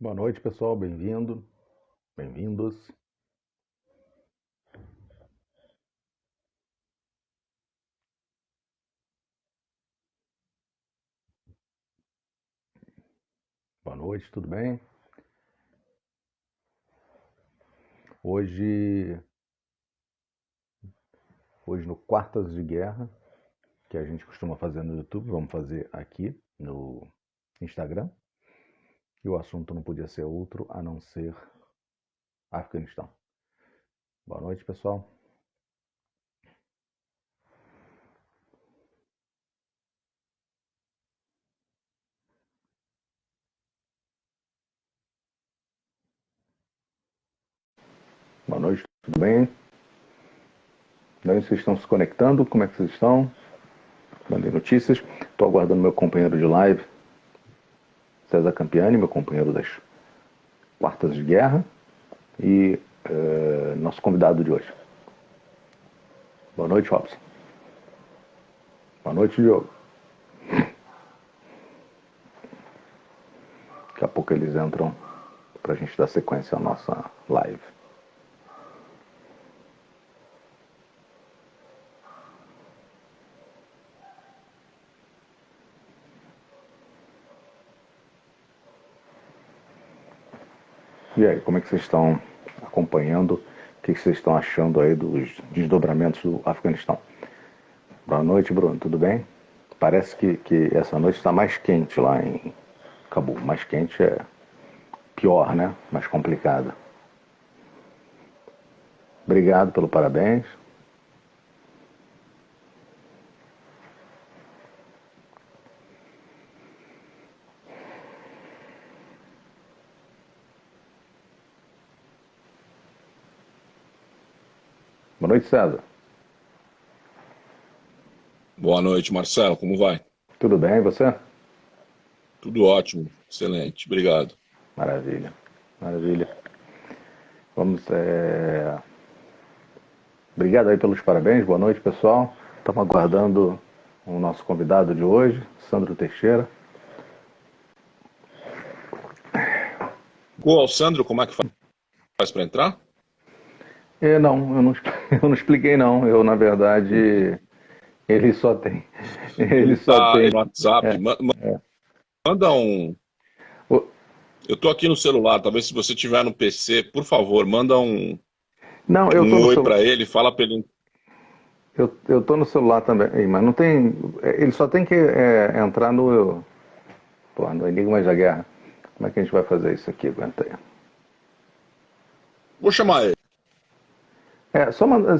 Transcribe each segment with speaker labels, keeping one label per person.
Speaker 1: Boa noite, pessoal. Bem-vindo, bem-vindos. Boa noite, tudo bem? Hoje no Quartas de Guerra, que a gente costuma fazer no YouTube, vamos fazer aqui no Instagram. E o assunto não podia ser outro a não ser Afeganistão. Boa noite, pessoal. Boa noite, tudo bem? De onde vocês estão se conectando? Como é que vocês estão? Mandei notícias. Estou aguardando meu companheiro de live, César Campiani, meu companheiro das Quartas de Guerra, e nosso convidado de hoje. Boa noite, Robson. Boa noite, Diogo. Daqui a pouco eles entram para a gente dar sequência à nossa live. E aí, como é que vocês estão acompanhando? O que vocês estão achando aí dos desdobramentos do Afeganistão? Boa noite, Bruno. Tudo bem? Parece que essa noite está mais quente lá em Cabul. Mais quente é pior, né? Mais complicada. Obrigado pelo parabéns. Boa noite, César.
Speaker 2: Boa noite, Marcelo. Como vai?
Speaker 1: Tudo bem, e você?
Speaker 2: Tudo ótimo, excelente, obrigado.
Speaker 1: Maravilha, maravilha. Vamos. Obrigado aí pelos parabéns. Boa noite, pessoal. Estamos aguardando o nosso convidado de hoje, Sandro Teixeira.
Speaker 2: O Alessandro, como é que faz para entrar?
Speaker 1: Não, eu não, eu não expliquei não. Eu, na verdade, ele só tem. Ele
Speaker 2: Ele
Speaker 1: só
Speaker 2: está
Speaker 1: tem.
Speaker 2: no WhatsApp. Manda um.
Speaker 1: o-
Speaker 2: Eu estou aqui no celular. Talvez se você tiver no PC, por favor, manda
Speaker 1: Não, eu tô
Speaker 2: um
Speaker 1: no
Speaker 2: oi
Speaker 1: celular.
Speaker 2: para ele. Fala para ele.
Speaker 1: Eu tô no celular também, mas não tem. Ele só tem que entrar no. Pô, no Enigmas da Guerra. Como é que a gente vai fazer isso aqui? Aguenta aí.
Speaker 2: Vou chamar ele.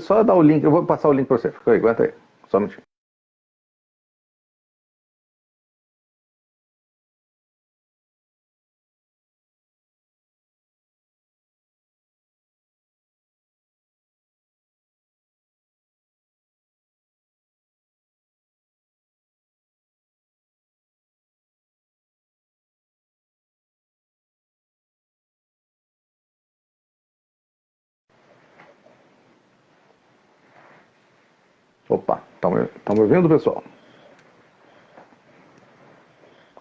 Speaker 1: Só dar o link. Eu vou passar o link para você. Fica aí, aguenta aí. Só um minutinho. Opa, estão me ouvindo, pessoal?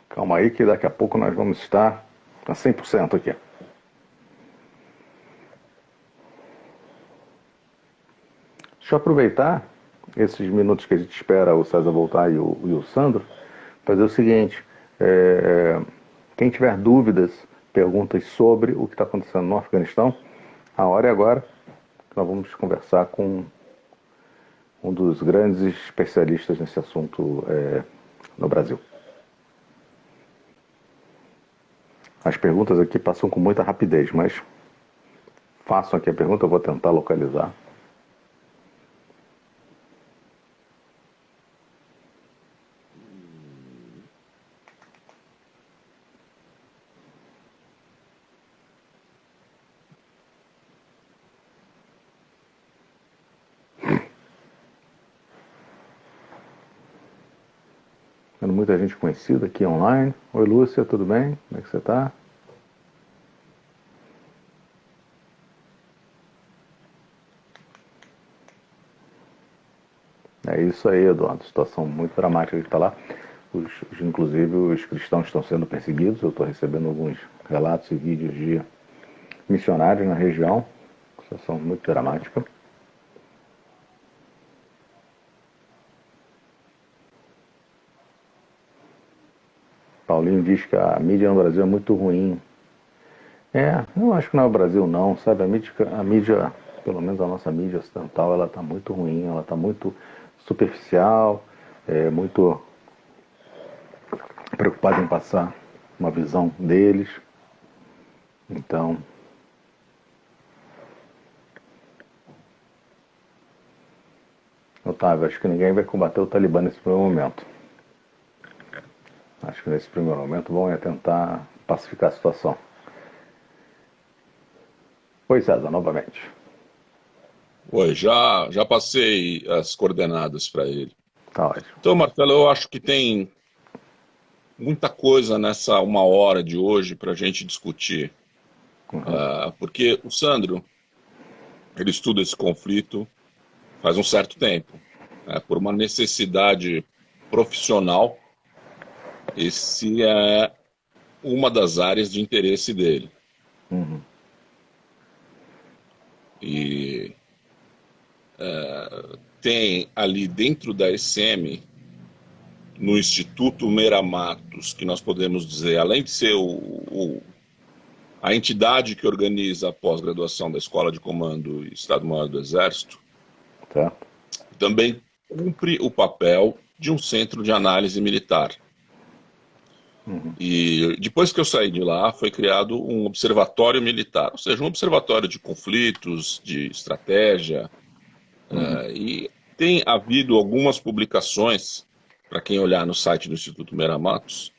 Speaker 1: Calma aí que daqui a pouco nós vamos estar a 100% aqui. Deixa eu aproveitar esses minutos que a gente espera o César voltar e o Sandro, fazer o seguinte: é, quem tiver dúvidas, perguntas sobre o que está acontecendo no Afeganistão, a hora é agora. Nós vamos conversar com um dos grandes especialistas nesse assunto no Brasil. As perguntas aqui passam com muita rapidez, mas façam aqui a pergunta, eu vou tentar localizar. Tendo muita gente conhecida aqui online. Oi, Lúcia, tudo bem? Como é que você está? É isso aí, Eduardo. Situação muito dramática que está lá. inclusive os cristãos estão sendo perseguidos. Eu estou recebendo alguns relatos e vídeos de missionários na região, situação muito dramática. Paulinho diz que a mídia no Brasil é muito ruim. Eu acho que não é o Brasil não, sabe? A mídia, pelo menos a nossa mídia ocidental, ela está muito ruim, ela está muito superficial, muito preocupada em passar uma visão deles. Então, Otávio, acho que ninguém vai combater o Talibã nesse primeiro momento. Acho que nesse primeiro momento vão tentar pacificar a situação. Oi, César, novamente.
Speaker 2: Oi, já passei as coordenadas para ele.
Speaker 1: Tá ótimo.
Speaker 2: Então, Marcelo, eu acho que tem muita coisa nessa uma hora de hoje para a gente discutir. Porque o Sandro, ele estuda esse conflito faz um certo tempo. Por uma necessidade profissional, esse é uma das áreas de interesse dele. E tem ali dentro da SM, no Instituto Meira Matos, que nós podemos dizer, além de ser a entidade que organiza a pós-graduação da Escola de Comando e Estado-Maior do Exército,
Speaker 1: Certo.
Speaker 2: também cumpre o papel de um centro de análise militar. E depois que eu saí de lá, foi criado um observatório militar, ou seja, um observatório de conflitos, de estratégia, e tem havido algumas publicações, para quem olhar no site do Instituto Meira Matos,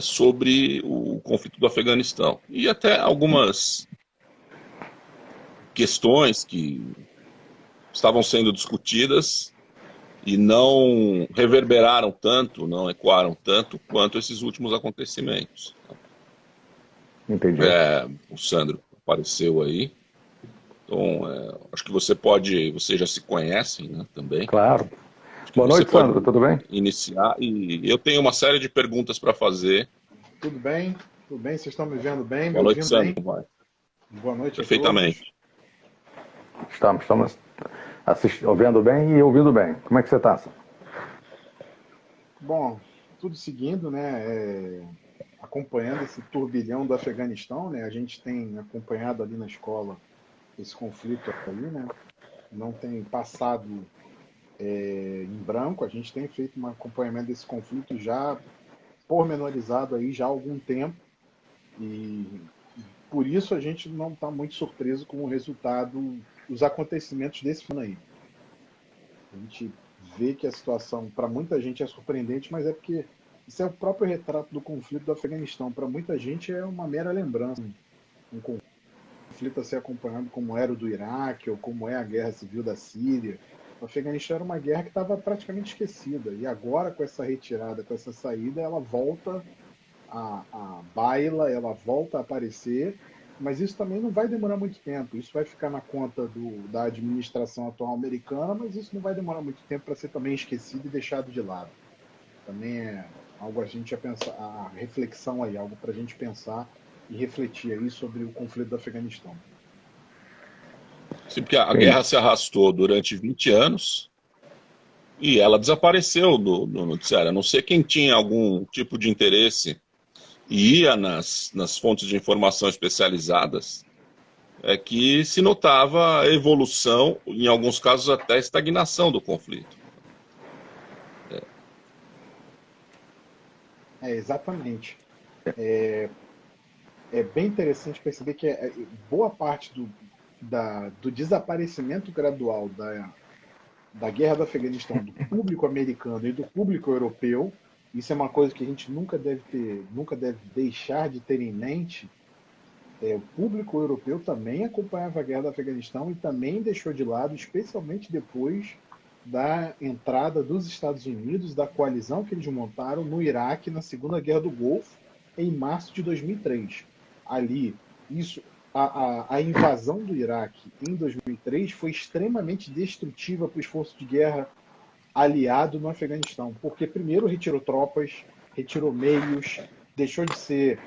Speaker 2: sobre o conflito do Afeganistão. E até algumas questões que estavam sendo discutidas e não reverberaram tanto, não ecoaram tanto quanto esses últimos acontecimentos.
Speaker 1: Entendi.
Speaker 2: O Sandro apareceu aí. Então, acho que você já se conhecem, né, também.
Speaker 1: Claro. Boa noite, Sandro, tudo bem?
Speaker 2: Iniciar, e eu tenho uma série de perguntas para fazer.
Speaker 3: Tudo bem? Tudo bem? Vocês estão me vendo bem?
Speaker 2: Boa noite, Sandro.
Speaker 3: Bem? Boa noite
Speaker 2: Perfeitamente.
Speaker 3: a todos.
Speaker 1: Estamos ouvindo bem e ouvindo bem. Como é que você está, Sandro?
Speaker 3: Bom, tudo seguindo, né? Acompanhando esse turbilhão do Afeganistão, né? A gente tem acompanhado ali na escola esse conflito ali, né? Não tem passado em branco, a gente tem feito um acompanhamento desse conflito já pormenorizado aí já há algum tempo, e por isso a gente não está muito surpreso com o resultado dos acontecimentos desse ano aí. A gente vê que a situação para muita gente é surpreendente, mas é porque isso é o próprio retrato do conflito do Afeganistão. Para muita gente é uma mera lembrança, um conflito a ser acompanhado como era o do Iraque ou como é a guerra civil da Síria. O Afeganistão era uma guerra que estava praticamente esquecida, e agora com essa retirada, com essa saída, ela volta a baila, ela volta a aparecer, mas isso também não vai demorar muito tempo. Isso vai ficar na conta da administração atual americana, mas isso não vai demorar muito tempo para ser também esquecido e deixado de lado. Também é algo a gente a pensar, a reflexão aí, algo para a gente pensar e refletir aí sobre o conflito do Afeganistão.
Speaker 2: Sim, porque a guerra se arrastou durante 20 anos e ela desapareceu do noticiário. A não ser quem tinha algum tipo de interesse e ia nas fontes de informação especializadas, é que se notava a evolução, em alguns casos até a estagnação do conflito.
Speaker 3: Exatamente. É bem interessante perceber que boa parte do desaparecimento gradual da guerra do Afeganistão, do público americano e do público europeu, isso é uma coisa que a gente nunca deve deixar de ter em mente. O público europeu também acompanhava a guerra do Afeganistão e também deixou de lado, especialmente depois da entrada dos Estados Unidos, da coalizão que eles montaram no Iraque na Segunda Guerra do Golfo, em março de 2003. Ali, a invasão do Iraque em 2003 foi extremamente destrutiva para o esforço de guerra aliado no Afeganistão, porque primeiro retirou tropas, retirou meios, deixou de ser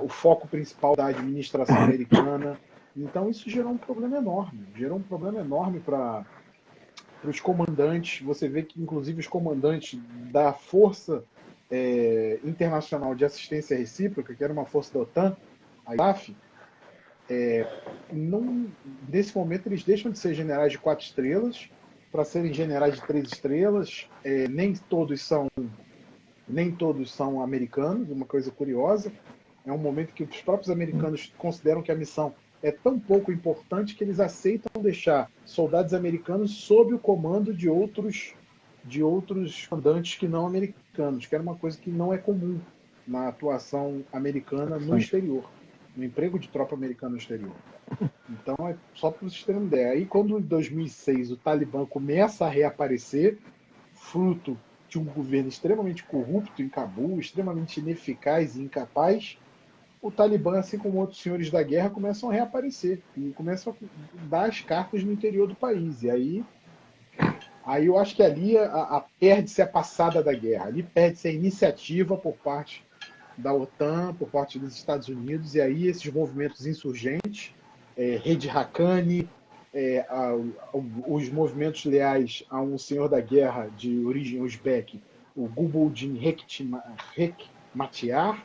Speaker 3: o foco principal da administração americana. Então isso gerou um problema enorme para os comandantes. Você vê que, inclusive, os comandantes da Força Internacional de Assistência Recíproca, que era uma força da OTAN, a ISAF, nesse momento eles deixam de ser generais de 4 estrelas para serem generais de 3 estrelas. Nem todos são americanos, uma coisa curiosa. É um momento que os próprios americanos consideram que a missão é tão pouco importante que eles aceitam deixar soldados americanos sob o comando de outros comandantes que não americanos, que era uma coisa que não é comum na atuação americana no exterior, no emprego de tropa americana no exterior. Então, é só para vocês terem uma ideia. Aí, quando em 2006 o Talibã começa a reaparecer, fruto de um governo extremamente corrupto em Cabul, extremamente ineficaz e incapaz, o Talibã, assim como outros senhores da guerra, começam a reaparecer e começam a dar as cartas no interior do país. E aí eu acho que ali perde-se a passada da guerra, ali perde-se a iniciativa por parte da OTAN, por parte dos Estados Unidos, e aí esses movimentos insurgentes, Rede Haqqani, os movimentos leais a um senhor da guerra de origem uzbeque, o Gulbuddin Hekmatyar,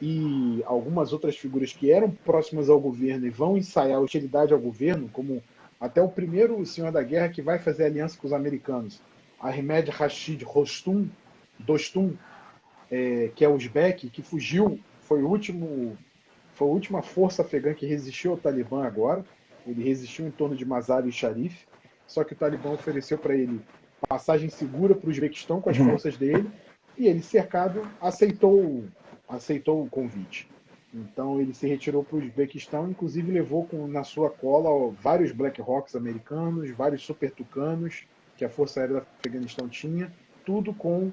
Speaker 3: e algumas outras figuras que eram próximas ao governo e vão ensaiar hostilidade ao governo, como até o primeiro senhor da guerra que vai fazer aliança com os americanos, Ahmed Rashid Dostum, que é uzbeque, que fugiu, foi a última força afegã que resistiu ao Talibã agora. Ele resistiu em torno de Mazar-e-Sharif, só que o Talibã ofereceu para ele passagem segura para o Uzbequistão com as forças dele, e ele, cercado, aceitou o convite. Então ele se retirou para o Uzbequistão, inclusive levou na sua cola vários Black Hawks americanos, vários Super Tucanos que a Força Aérea do Afeganistão tinha, tudo com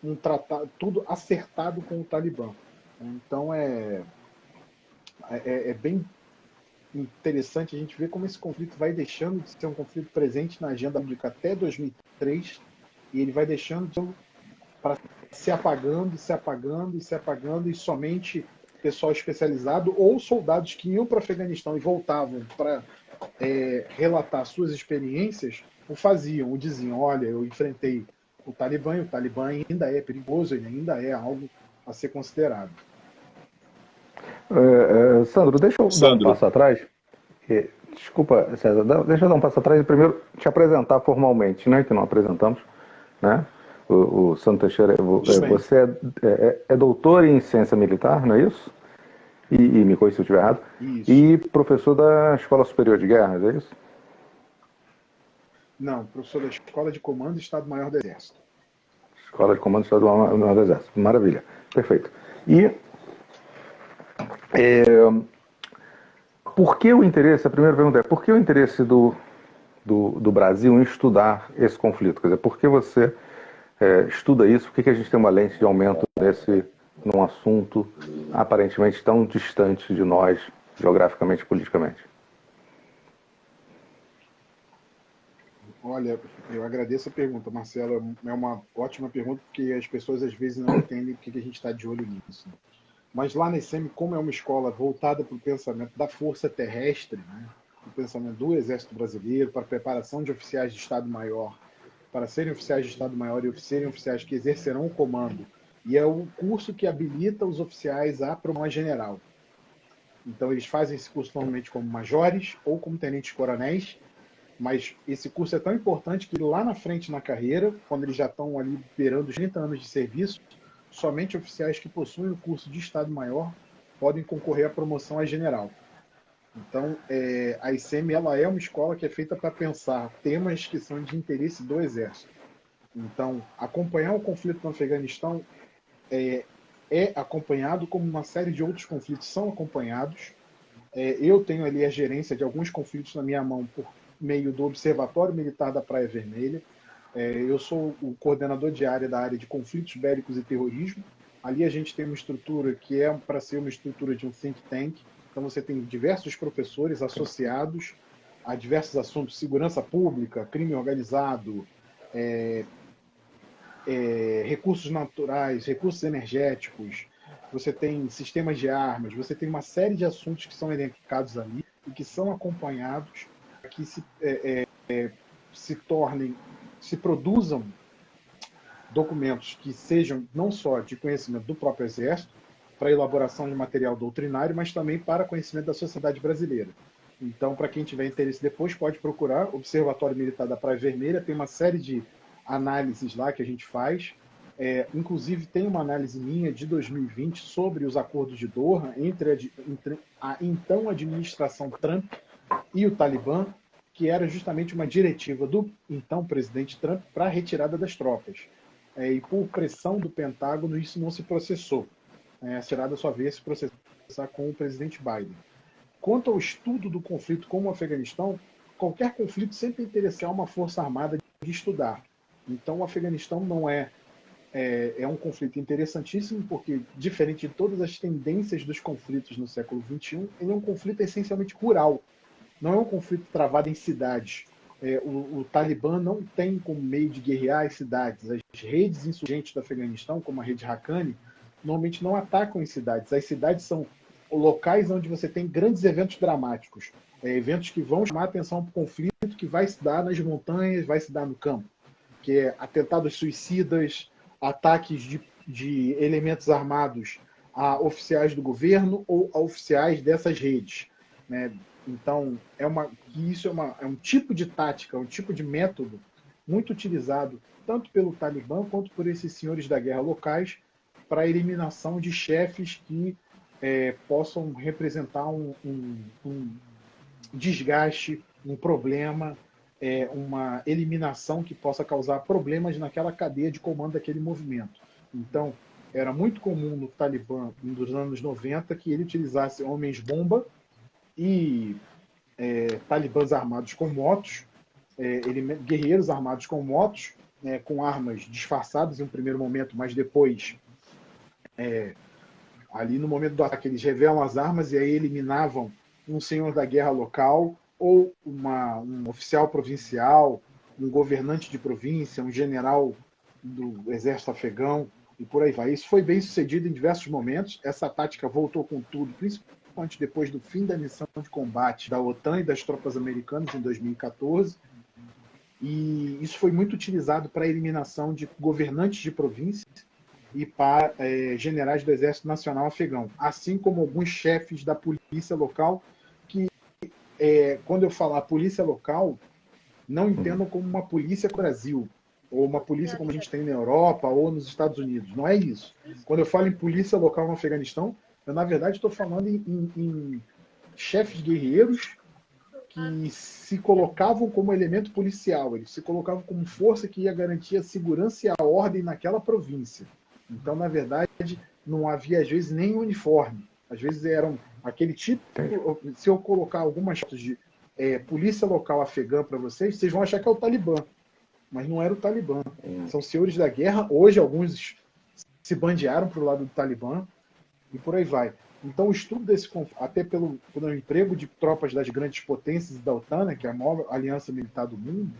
Speaker 3: um tratado, tudo acertado com o Talibã. Então é bem interessante a gente ver como esse conflito vai deixando de ser um conflito presente na agenda pública até 2003, e ele vai deixando para se apagando, se apagando e se apagando, e somente pessoal especializado ou soldados que iam para o Afeganistão e voltavam para relatar suas experiências, o faziam, o diziam: olha, eu enfrentei o Talibã, e o Talibã ainda é perigoso, ele ainda é algo a ser considerado.
Speaker 1: Sandro, deixa eu dar um passo atrás. Desculpa, César, deixa eu dar um passo atrás e primeiro te apresentar formalmente, né, que não apresentamos, né? O Sandro Teixeira, você é doutor em ciência militar, não é isso? E me corrija se eu estiver errado.
Speaker 3: Isso.
Speaker 1: E professor da Escola Superior de Guerras, é isso?
Speaker 3: Não, professor da Escola de Comando do Estado-Maior do Exército.
Speaker 1: Escola de Comando do Estado-Maior do Exército. Maravilha. Perfeito. E por que o interesse, a primeira pergunta é, por que o interesse do Brasil em estudar esse conflito? Quer dizer, por que você estuda isso? Por que a gente tem uma lente de aumento num assunto aparentemente tão distante de nós, geograficamente e politicamente?
Speaker 3: Olha, eu agradeço a pergunta, Marcelo. É uma ótima pergunta, porque as pessoas às vezes não entendem porque a gente está de olho nisso. Mas lá na ICEM, como é uma escola voltada para o pensamento da força terrestre, né, o pensamento do Exército Brasileiro, para a preparação de oficiais de Estado-Maior, para serem oficiais de Estado-Maior e serem oficiais que exercerão o comando, e é o curso que habilita os oficiais a promover general. Então eles fazem esse curso normalmente como majores ou como tenentes-coronéis, mas esse curso é tão importante que lá na frente na carreira, quando eles já estão ali beirando os 30 anos de serviço, somente oficiais que possuem o curso de Estado-Maior podem concorrer à promoção a general. Então, a ICEM ela é uma escola que é feita para pensar temas que são de interesse do Exército. Então, acompanhar o conflito no Afeganistão é acompanhado, como uma série de outros conflitos são acompanhados. Eu tenho ali a gerência de alguns conflitos na minha mão por meio do Observatório Militar da Praia Vermelha. Eu sou o coordenador de área da área de conflitos bélicos e terrorismo. Ali a gente tem uma estrutura que é para ser uma estrutura de um think tank. Então você tem diversos professores associados a diversos assuntos: segurança pública, crime organizado, recursos naturais, recursos energéticos, você tem sistemas de armas, você tem uma série de assuntos que são elencados ali e que são acompanhados para que se produzam documentos que sejam não só de conhecimento do próprio Exército, para elaboração de material doutrinário, mas também para conhecimento da sociedade brasileira. Então, para quem tiver interesse depois, pode procurar o Observatório Militar da Praia Vermelha, tem uma série de análises lá que a gente faz. Inclusive, tem uma análise minha de 2020 sobre os acordos de Doha entre a então administração Trump e o Talibã, que era justamente uma diretiva do então presidente Trump para a retirada das tropas. E por pressão do Pentágono, isso não se processou. Será da sua vez se processar com o presidente Biden. Quanto ao estudo do conflito como o Afeganistão, qualquer conflito sempre interessa uma força armada de estudar. Então, o Afeganistão não é um conflito interessantíssimo, porque, diferente de todas as tendências dos conflitos no século XXI, ele é um conflito essencialmente rural. Não é um conflito travado em cidades. O Talibã não tem como meio de guerrear as cidades. As redes insurgentes do Afeganistão, como a rede Haqqani, normalmente não atacam em cidades. As cidades são locais onde você tem grandes eventos dramáticos, eventos que vão chamar a atenção para o conflito que vai se dar nas montanhas, vai se dar no campo, que é atentados suicidas, ataques de elementos armados a oficiais do governo ou a oficiais dessas redes, né? Então, isso é um tipo de tática, um tipo de método muito utilizado tanto pelo Talibã quanto por esses senhores da guerra locais para a eliminação de chefes que possam representar um desgaste, um problema, uma eliminação que possa causar problemas naquela cadeia de comando daquele movimento. Então, era muito comum no Talibã, nos anos 90, que ele utilizasse homens-bomba e talibãs armados com motos, guerreiros armados com motos, com armas disfarçadas em um primeiro momento, mas depois, ali no momento do ataque, eles revelam as armas e aí eliminavam um senhor da guerra local ou um oficial provincial, um governante de província, um general do exército afegão e por aí vai. Isso foi bem sucedido em diversos momentos. Essa tática voltou com tudo, principalmente depois do fim da missão de combate da OTAN e das tropas americanas em 2014. E isso foi muito utilizado para a eliminação de governantes de província e para generais do Exército Nacional Afegão, assim como alguns chefes da polícia local, que, quando eu falar polícia local, não entendam como uma polícia do Brasil, ou uma polícia como a gente tem na Europa ou nos Estados Unidos. Não é isso. Quando eu falo em polícia local no Afeganistão, eu, na verdade, estou falando em chefes guerreiros que se colocavam como elemento policial, eles se colocavam como força que ia garantir a segurança e a ordem naquela província. Então, na verdade, não havia, às vezes, nem uniforme. Às vezes eram aquele tipo... Se eu colocar algumas fotos de polícia local afegã para vocês vão achar que é o Talibã. Mas não era o Talibã. São senhores da guerra. Hoje, alguns se bandearam para o lado do Talibã e por aí vai. Então, o estudo desse conflito, até pelo emprego de tropas das grandes potências da OTAN, né, que é a maior aliança militar do mundo,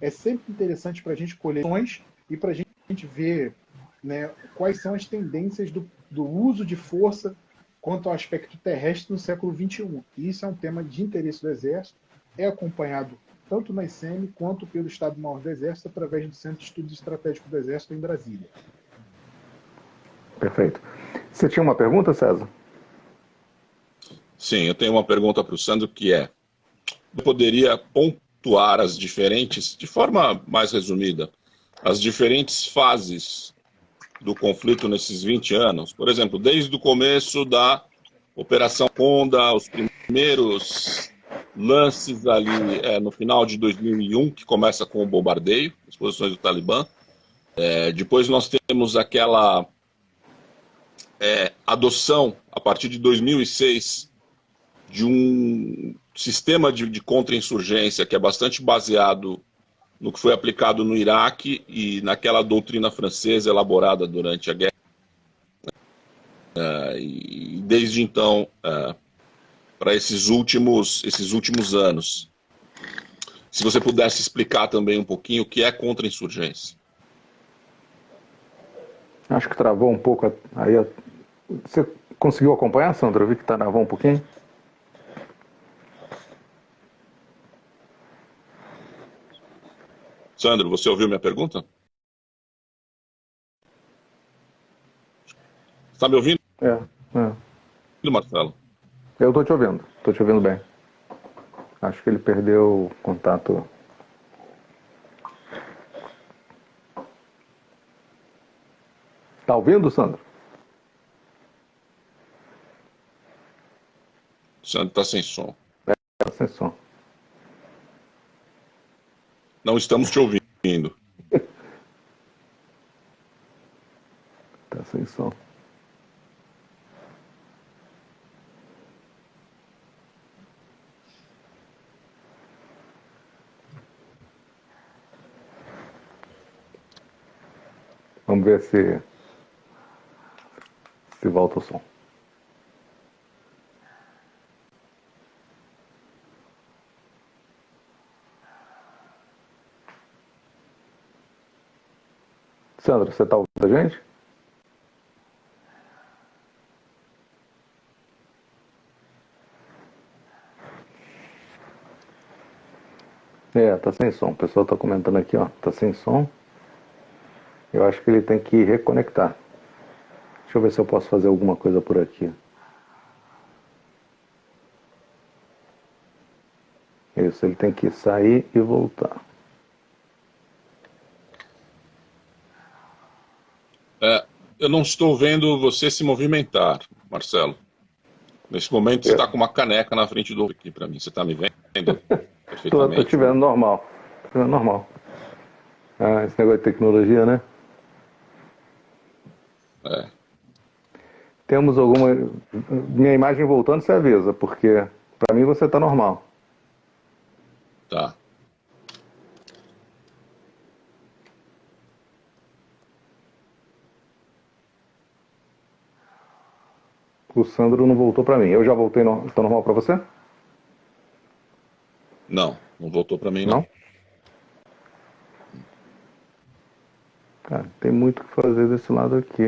Speaker 3: é sempre interessante para a gente colher ações e para a gente ver, né, quais são as tendências do uso de força quanto ao aspecto terrestre no século XXI. E isso é um tema de interesse do Exército, é acompanhado tanto na ICEM quanto pelo Estado-Maior do Exército através do Centro de Estudos Estratégicos do Exército em Brasília.
Speaker 1: Perfeito. Você tinha uma pergunta, César?
Speaker 2: Sim, eu tenho uma pergunta para o Sandro, que eu poderia pontuar as diferentes, de forma mais resumida, as diferentes fases do conflito nesses 20 anos? Por exemplo, desde o começo da Operação Condor, os primeiros lances ali no final de 2001, que começa com o bombardeio, as posições do Talibã. Depois nós temos aquela adoção, a partir de 2006, de um sistema de contra-insurgência que é bastante baseado no que foi aplicado no Iraque e naquela doutrina francesa elaborada durante a guerra. E desde então, para esses últimos anos. Se você pudesse explicar também um pouquinho o que é contra-insurgência.
Speaker 1: Acho que travou um pouco aí. Você conseguiu acompanhar, Sandra? Eu vi que travou um pouquinho.
Speaker 2: Sandro, você ouviu minha pergunta? Está me ouvindo, Marcelo?
Speaker 1: Eu estou te ouvindo bem. Acho que ele perdeu o contato. Tá ouvindo, Sandro?
Speaker 2: Sandro está sem som.
Speaker 1: Tá sem som.
Speaker 2: Não estamos te ouvindo.
Speaker 1: Tá sem som. Vamos ver se volta o som. Sandra, você está ouvindo a gente? Tá sem som. O pessoal está comentando aqui, ó. Tá sem som. Eu acho que ele tem que reconectar. Deixa eu ver se eu posso fazer alguma coisa por aqui. Isso, ele tem que sair e voltar.
Speaker 2: Eu não estou vendo você se movimentar, Marcelo. Nesse momento, você está com uma caneca na frente do aqui para mim. Você está me vendo
Speaker 1: Tô
Speaker 2: perfeitamente?
Speaker 1: te vendo normal. Tô te vendo normal. Esse negócio de tecnologia, né?
Speaker 2: É.
Speaker 1: Temos alguma... Minha imagem voltando, você avisa, porque para mim você está normal.
Speaker 2: Tá.
Speaker 1: O Sandro não voltou para mim. Eu já voltei, está normal para você?
Speaker 2: Não voltou para mim,
Speaker 1: Não?
Speaker 2: não.
Speaker 1: Cara, tem muito o que fazer desse lado aqui.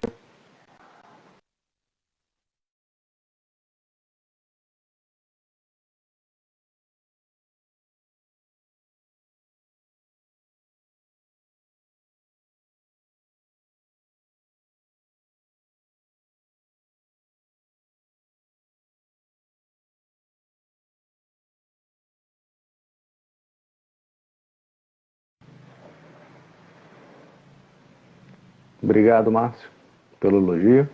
Speaker 1: Obrigado, Márcio, pelo elogio.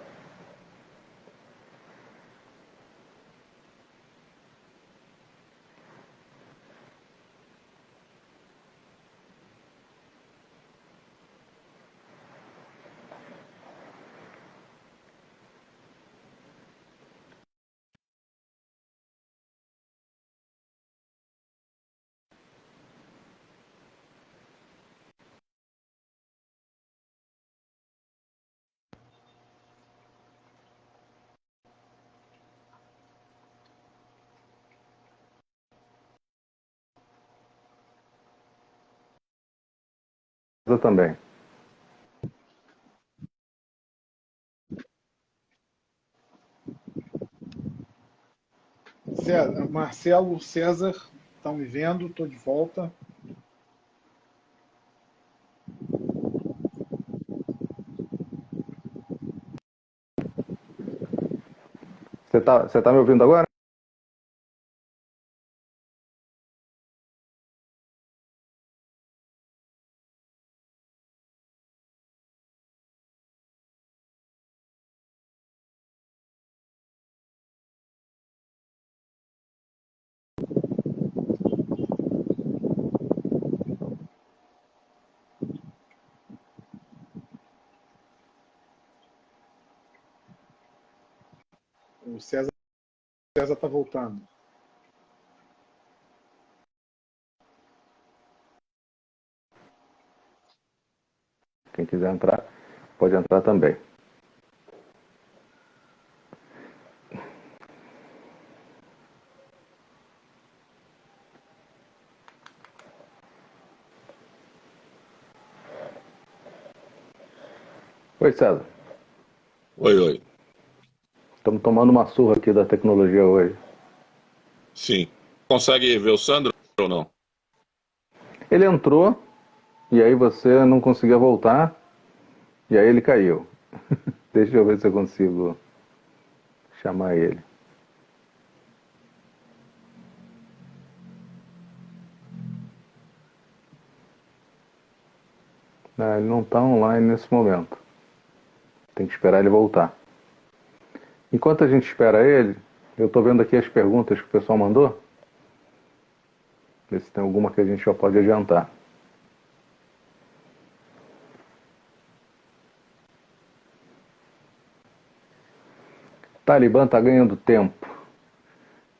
Speaker 1: Eu também.
Speaker 3: Marcelo, César, estão me vendo? Estou de volta.
Speaker 1: Você tá me ouvindo agora?
Speaker 3: O César está voltando.
Speaker 1: Quem quiser entrar, pode entrar também. Oi, César.
Speaker 2: Oi, oi.
Speaker 1: Estamos tomando uma surra aqui da tecnologia hoje.
Speaker 2: Sim. Consegue ver o Sandro ou não?
Speaker 1: Ele entrou e aí você não conseguia voltar e aí ele caiu. Deixa eu ver se eu consigo chamar ele. Ah, ele não está online nesse momento. Tem que esperar ele voltar. Enquanto a gente espera ele, eu estou vendo aqui as perguntas que o pessoal mandou. Ver se tem alguma que a gente já pode adiantar. Talibã está ganhando tempo.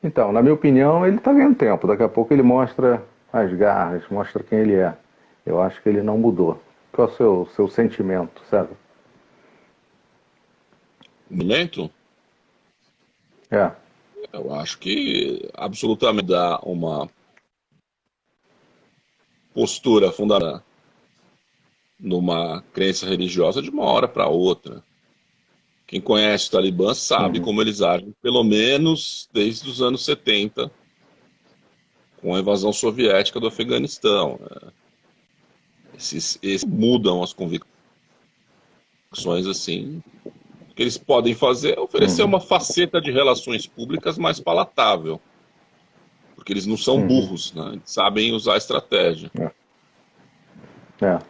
Speaker 1: Então, na minha opinião, ele está ganhando tempo. Daqui a pouco ele mostra as garras, mostra quem ele é. Eu acho que ele não mudou. Qual é o seu sentimento, sabe?
Speaker 2: Momento?
Speaker 1: É.
Speaker 2: Eu acho que absolutamente dá uma postura fundada numa crença religiosa de uma hora para outra. Quem conhece o Talibã sabe
Speaker 1: Uhum.
Speaker 2: como eles agem, pelo menos desde os anos 70, com a invasão soviética do Afeganistão. Esses mudam as convicções assim. O que eles podem fazer é oferecer
Speaker 1: Uhum.
Speaker 2: uma faceta de relações públicas mais palatável, porque eles não são
Speaker 1: Uhum.
Speaker 2: burros, né? Eles sabem usar a estratégia.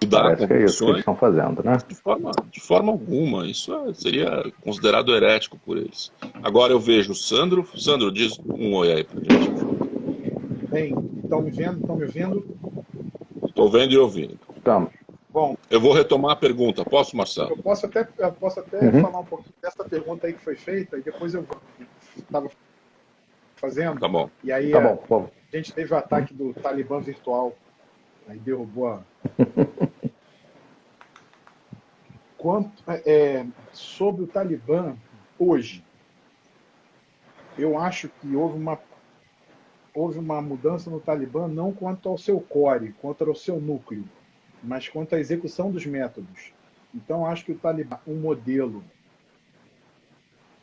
Speaker 2: Mudar
Speaker 1: Parece que é isso que eles
Speaker 2: convicções
Speaker 1: estão fazendo, né?
Speaker 2: de forma alguma. Isso seria considerado herético por eles. Agora eu vejo o Sandro. Sandro, diz um oi aí pra gente, por favor.
Speaker 3: Bem, estão me vendo? Estão me ouvindo?
Speaker 2: Estou vendo e ouvindo.
Speaker 1: Estamos.
Speaker 3: Bom,
Speaker 2: Eu vou retomar a pergunta. Posso, Marcelo?
Speaker 3: eu posso até
Speaker 1: Uhum.
Speaker 3: falar um pouquinho dessa pergunta aí que foi feita, e depois eu estava fazendo,
Speaker 2: Tá bom.
Speaker 3: e aí
Speaker 1: Tá
Speaker 3: a
Speaker 1: bom, por favor.
Speaker 3: gente teve o ataque do Talibã virtual, aí derrubou a. Sobre o Talibã, hoje, eu acho que houve uma mudança no Talibã não quanto ao seu core, quanto ao seu núcleo, mas quanto à execução dos métodos. Então, acho que o Talibã, um modelo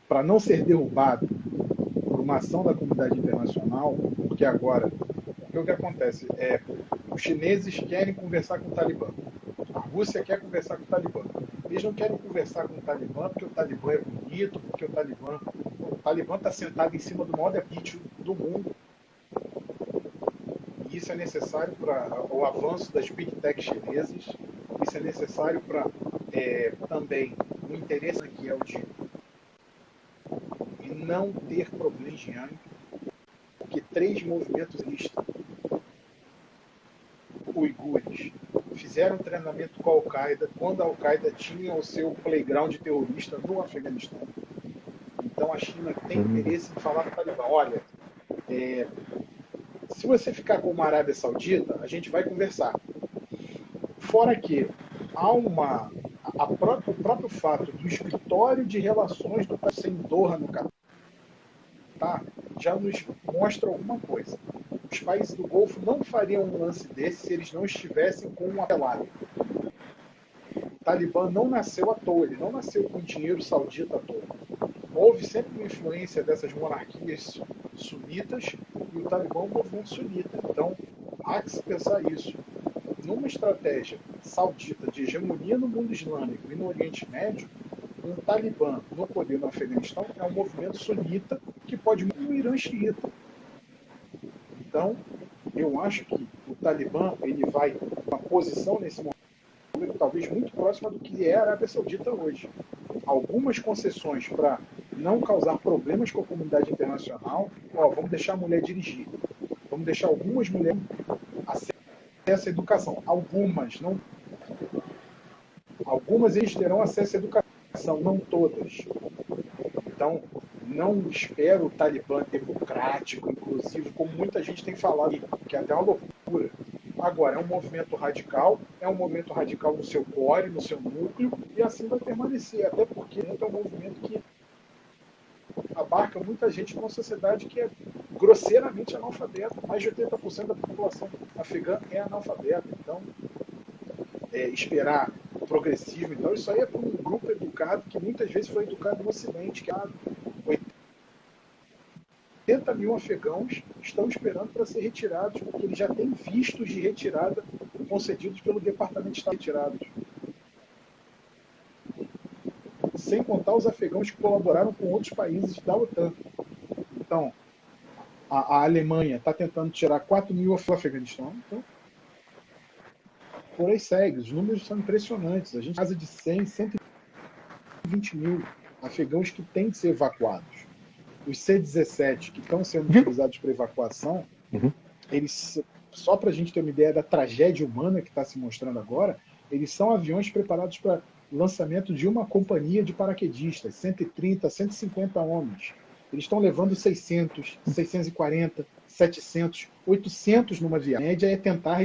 Speaker 3: para não ser derrubado por uma ação da comunidade internacional, porque agora, o que acontece? Os chineses querem conversar com o Talibã, a Rússia quer conversar com o Talibã. Eles não querem conversar com o Talibã porque o Talibã é bonito, porque o Talibã está sentado em cima do maior debate do mundo. E isso é necessário para o avanço das big tech chinesas. Isso é necessário para também o interesse que é o de não ter problemas de Yang, porque 3 movimentos listos uigures fizeram treinamento com a Al-Qaeda quando a Al-Qaeda tinha o seu playground terrorista no Afeganistão. Então a China tem interesse em falar com o Talibã: olha, se você ficar com a Arábia Saudita, a gente vai conversar. Fora que há o próprio fato do escritório de relações do país em Doha, no Catar, já nos mostra alguma coisa. Os países do Golfo não fariam um lance desse se eles não estivessem com um apelado. O Talibã não nasceu à toa, ele não nasceu com dinheiro saudita à toa. Houve sempre uma influência dessas monarquias sunitas e o Talibã é um movimento sunita. Então, há que se pensar isso. Numa estratégia saudita de hegemonia no mundo islâmico e no Oriente Médio, um Talibã no poder no Afeganistão é um movimento sunita que pode muito no Irã xiita. Então, eu acho que o Talibã ele vai uma posição nesse momento talvez muito próxima do que é a Arábia Saudita hoje. Algumas concessões para não causar problemas com a comunidade internacional. Vamos deixar a mulher dirigir. Vamos deixar algumas mulheres acesso à educação. Algumas eles terão acesso à educação, não todas. Então, não espero o Talibã democrático, inclusive, como muita gente tem falado, que é até uma loucura. Agora, é um movimento radical no seu core, no seu núcleo, e assim vai permanecer, até porque é um movimento que abarca muita gente numa sociedade que é grosseiramente analfabeta. Mais de 80% da população afegã é analfabeta. Então, esperar progressismo. Então, isso aí é para um grupo educado que muitas vezes foi educado no Ocidente, que 80 mil afegãos estão esperando para ser retirados, porque eles já têm vistos de retirada concedidos pelo Departamento de Estado retirados. Sem contar os afegãos que colaboraram com outros países da OTAN. Então, a Alemanha está tentando tirar 4 mil do Afeganistão. Então, por aí segue. Os números são impressionantes. A gente casa de 100, 120 mil afegãos que têm que ser evacuados. Os C-17 que estão sendo utilizados para evacuação, eles, só para a gente ter uma ideia da tragédia humana que está se mostrando agora, eles são aviões preparados para lançamento de uma companhia de paraquedistas, 130, 150 homens. Eles estão levando 600, 640, 700, 800 numa viagem. A média é tentar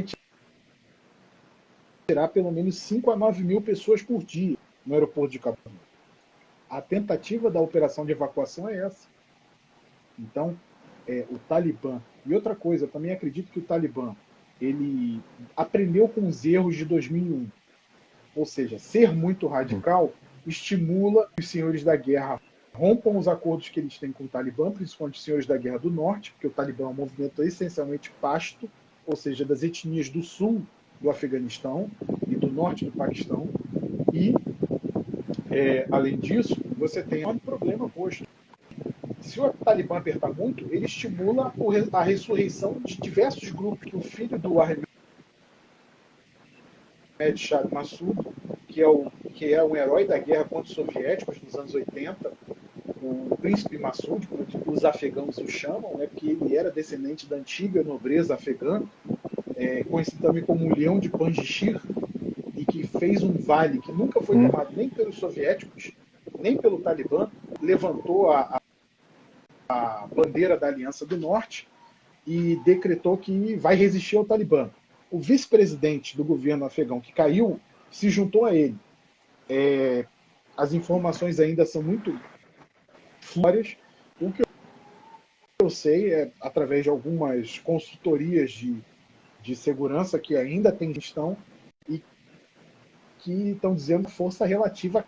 Speaker 3: retirar pelo menos 5 a 9 mil pessoas por dia no aeroporto de Cabul. A tentativa da operação de evacuação é essa. Então, o Talibã... E outra coisa, eu também acredito que o Talibã ele aprendeu com os erros de 2001. Ou seja, ser muito radical estimula os senhores da guerra rompam os acordos que eles têm com o Talibã, principalmente os senhores da Guerra do Norte, porque o Talibã é um movimento essencialmente pasto, ou seja, das etnias do sul do Afeganistão e do norte do Paquistão. E, além disso, você tem um problema posto. Se o Talibã apertar muito, ele estimula a ressurreição de diversos grupos, que o filho do Ahmed Shah Massoud, que é um herói da guerra contra os soviéticos nos anos 80, o príncipe Massoud, como os afegãos o chamam, né, porque ele era descendente da antiga nobreza afegã, conhecido também como o Leão de Panjshir, e que fez um vale que nunca foi tomado nem pelos soviéticos, nem pelo Talibã, levantou a bandeira da Aliança do Norte e decretou que vai resistir ao Talibã. O vice-presidente do governo afegão que caiu se juntou a ele. As informações ainda são muito flórias. O que eu sei é através de algumas consultorias de segurança que ainda tem gestão e que estão dizendo força relativa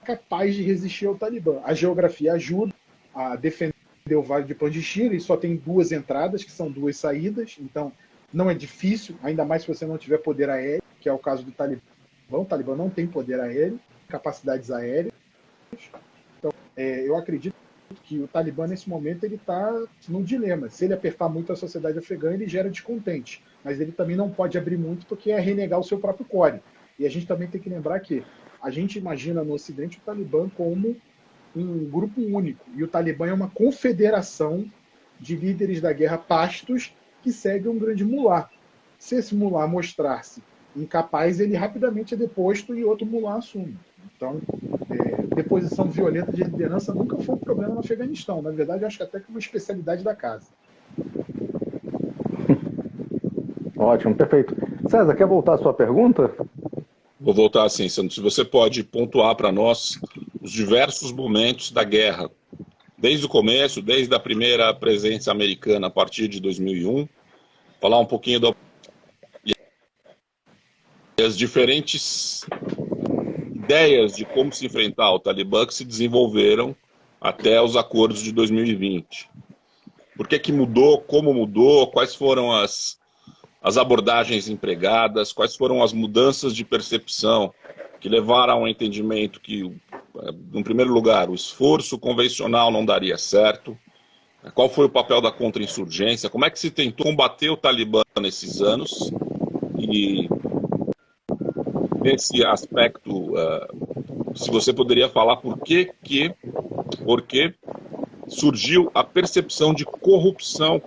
Speaker 3: capaz de resistir ao Talibã. A geografia ajuda a defender o Vale de Panjshir, e só tem 2 entradas, que são 2 saídas, então não é difícil, ainda mais se você não tiver poder aéreo, que é o caso do Talibã. O Talibã não tem poder aéreo, capacidades aéreas. Então, eu acredito que o Talibã, nesse momento, ele está num dilema. Se ele apertar muito a sociedade afegã, ele gera descontente. Mas ele também não pode abrir muito, porque é renegar o seu próprio core. E a gente também tem que lembrar que a gente imagina no Ocidente o Talibã como um grupo único. E o Talibã é uma confederação de líderes da guerra pastos que segue um grande mulá. Se esse mulá mostrar-se incapaz, ele rapidamente é deposto e outro mulá assume. Então, deposição violenta de liderança nunca foi um problema no Afeganistão. Na verdade, eu acho que até que é uma especialidade da casa.
Speaker 1: Ótimo, perfeito. César, quer voltar à sua pergunta?
Speaker 2: Vou voltar assim, Sandro. Se você pode pontuar para nós os diversos momentos da guerra, desde o começo, desde a primeira presença americana a partir de 2001, falar um pouquinho das diferentes ideias de como se enfrentar ao Talibã que se desenvolveram até os acordos de 2020. Por que mudou, como mudou, quais foram as abordagens empregadas, quais foram as mudanças de percepção que levaram ao entendimento que, em primeiro lugar, o esforço convencional não daria certo, qual foi o papel da contra-insurgência, como é que se tentou combater o Talibã nesses anos, e nesse aspecto, se você poderia falar por que surgiu a percepção de corrupção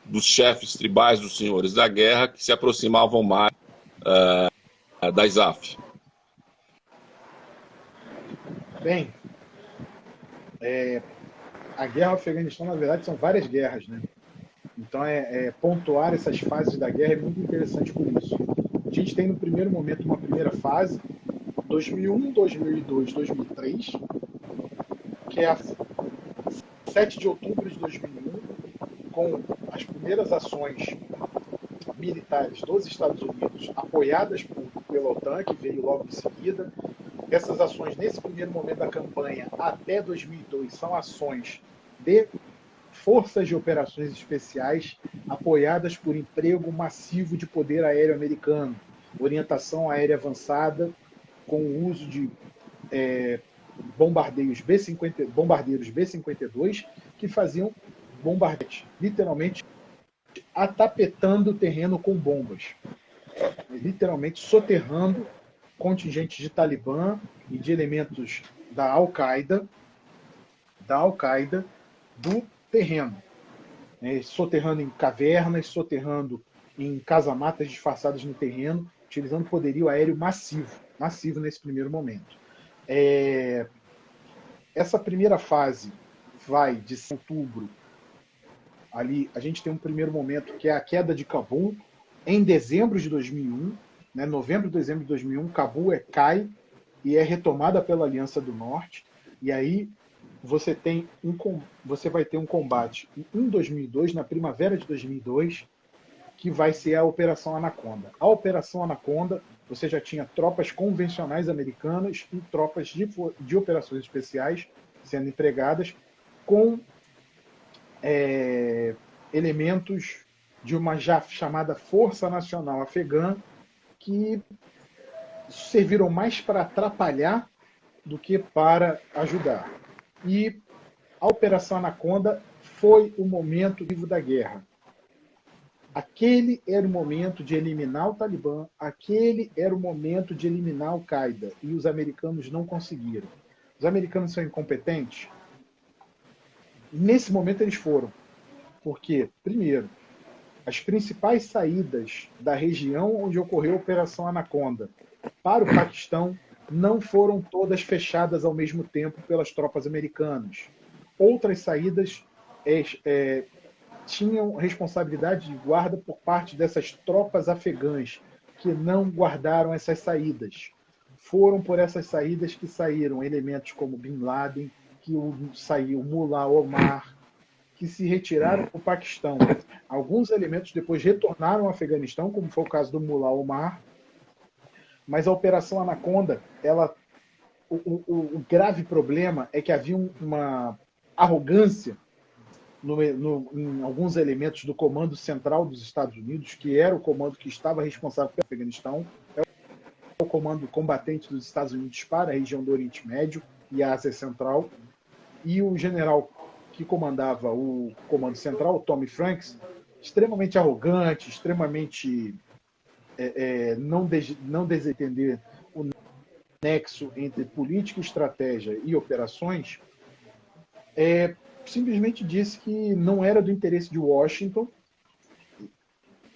Speaker 2: dos chefes tribais, dos senhores da guerra, que se aproximavam mais da ISAF.
Speaker 3: Bem, a guerra ao Afeganistão, na verdade, são várias guerras, né? Então, pontuar essas fases da guerra é muito interessante por isso. A gente tem, no primeiro momento, uma primeira fase, 2001, 2002, 2003, que é a 7 de outubro de 2001, com as primeiras ações militares dos Estados Unidos, apoiadas pela OTAN, que veio logo em seguida. Essas ações, nesse primeiro momento da campanha, até 2002, são ações de forças de operações especiais apoiadas por emprego massivo de poder aéreo americano, orientação aérea avançada, com o uso de bombardeiros B-52, que faziam bombardeios, literalmente atapetando o terreno com bombas, literalmente soterrando contingentes de Talibã e de elementos da Al-Qaeda do terreno, soterrando em cavernas, soterrando em casamatas disfarçadas no terreno, utilizando poderio aéreo massivo nesse primeiro momento. Essa primeira fase vai de outubro. Ali a gente tem um primeiro momento que é a queda de Cabul em dezembro de 2001, novembro e dezembro de 2001, Cabul cai e é retomada pela Aliança do Norte. E aí você vai ter um combate em 2002, na primavera de 2002, que vai ser a Operação Anaconda. A Operação Anaconda, você já tinha tropas convencionais americanas e tropas de operações especiais sendo empregadas com elementos de uma já chamada Força Nacional Afegã, que serviram mais para atrapalhar do que para ajudar. E a Operação Anaconda foi o momento vivo da guerra. Aquele era o momento de eliminar o Talibã, aquele era o momento de eliminar a Al-Qaeda, e os americanos não conseguiram. Os americanos são incompetentes? Nesse momento eles foram. Porque, primeiro, as principais saídas da região onde ocorreu a Operação Anaconda para o Paquistão não foram todas fechadas ao mesmo tempo pelas tropas americanas. Outras saídas tinham responsabilidade de guarda por parte dessas tropas afegãs, que não guardaram essas saídas. Foram por essas saídas que saíram elementos como Bin Laden, que saiu Mullah Omar, que se retiraram para o Paquistão. Alguns elementos depois retornaram ao Afeganistão, como foi o caso do Mullah Omar, mas a Operação Anaconda, o grave problema é que havia uma arrogância em alguns elementos do Comando Central dos Estados Unidos, que era o comando que estava responsável pelo Afeganistão, é o comando combatente dos Estados Unidos para a região do Oriente Médio e a Ásia Central, e o general que comandava o Comando Central, o Tommy Franks, extremamente arrogante, extremamente não desentender o nexo entre política, estratégia e operações, simplesmente disse que não era do interesse de Washington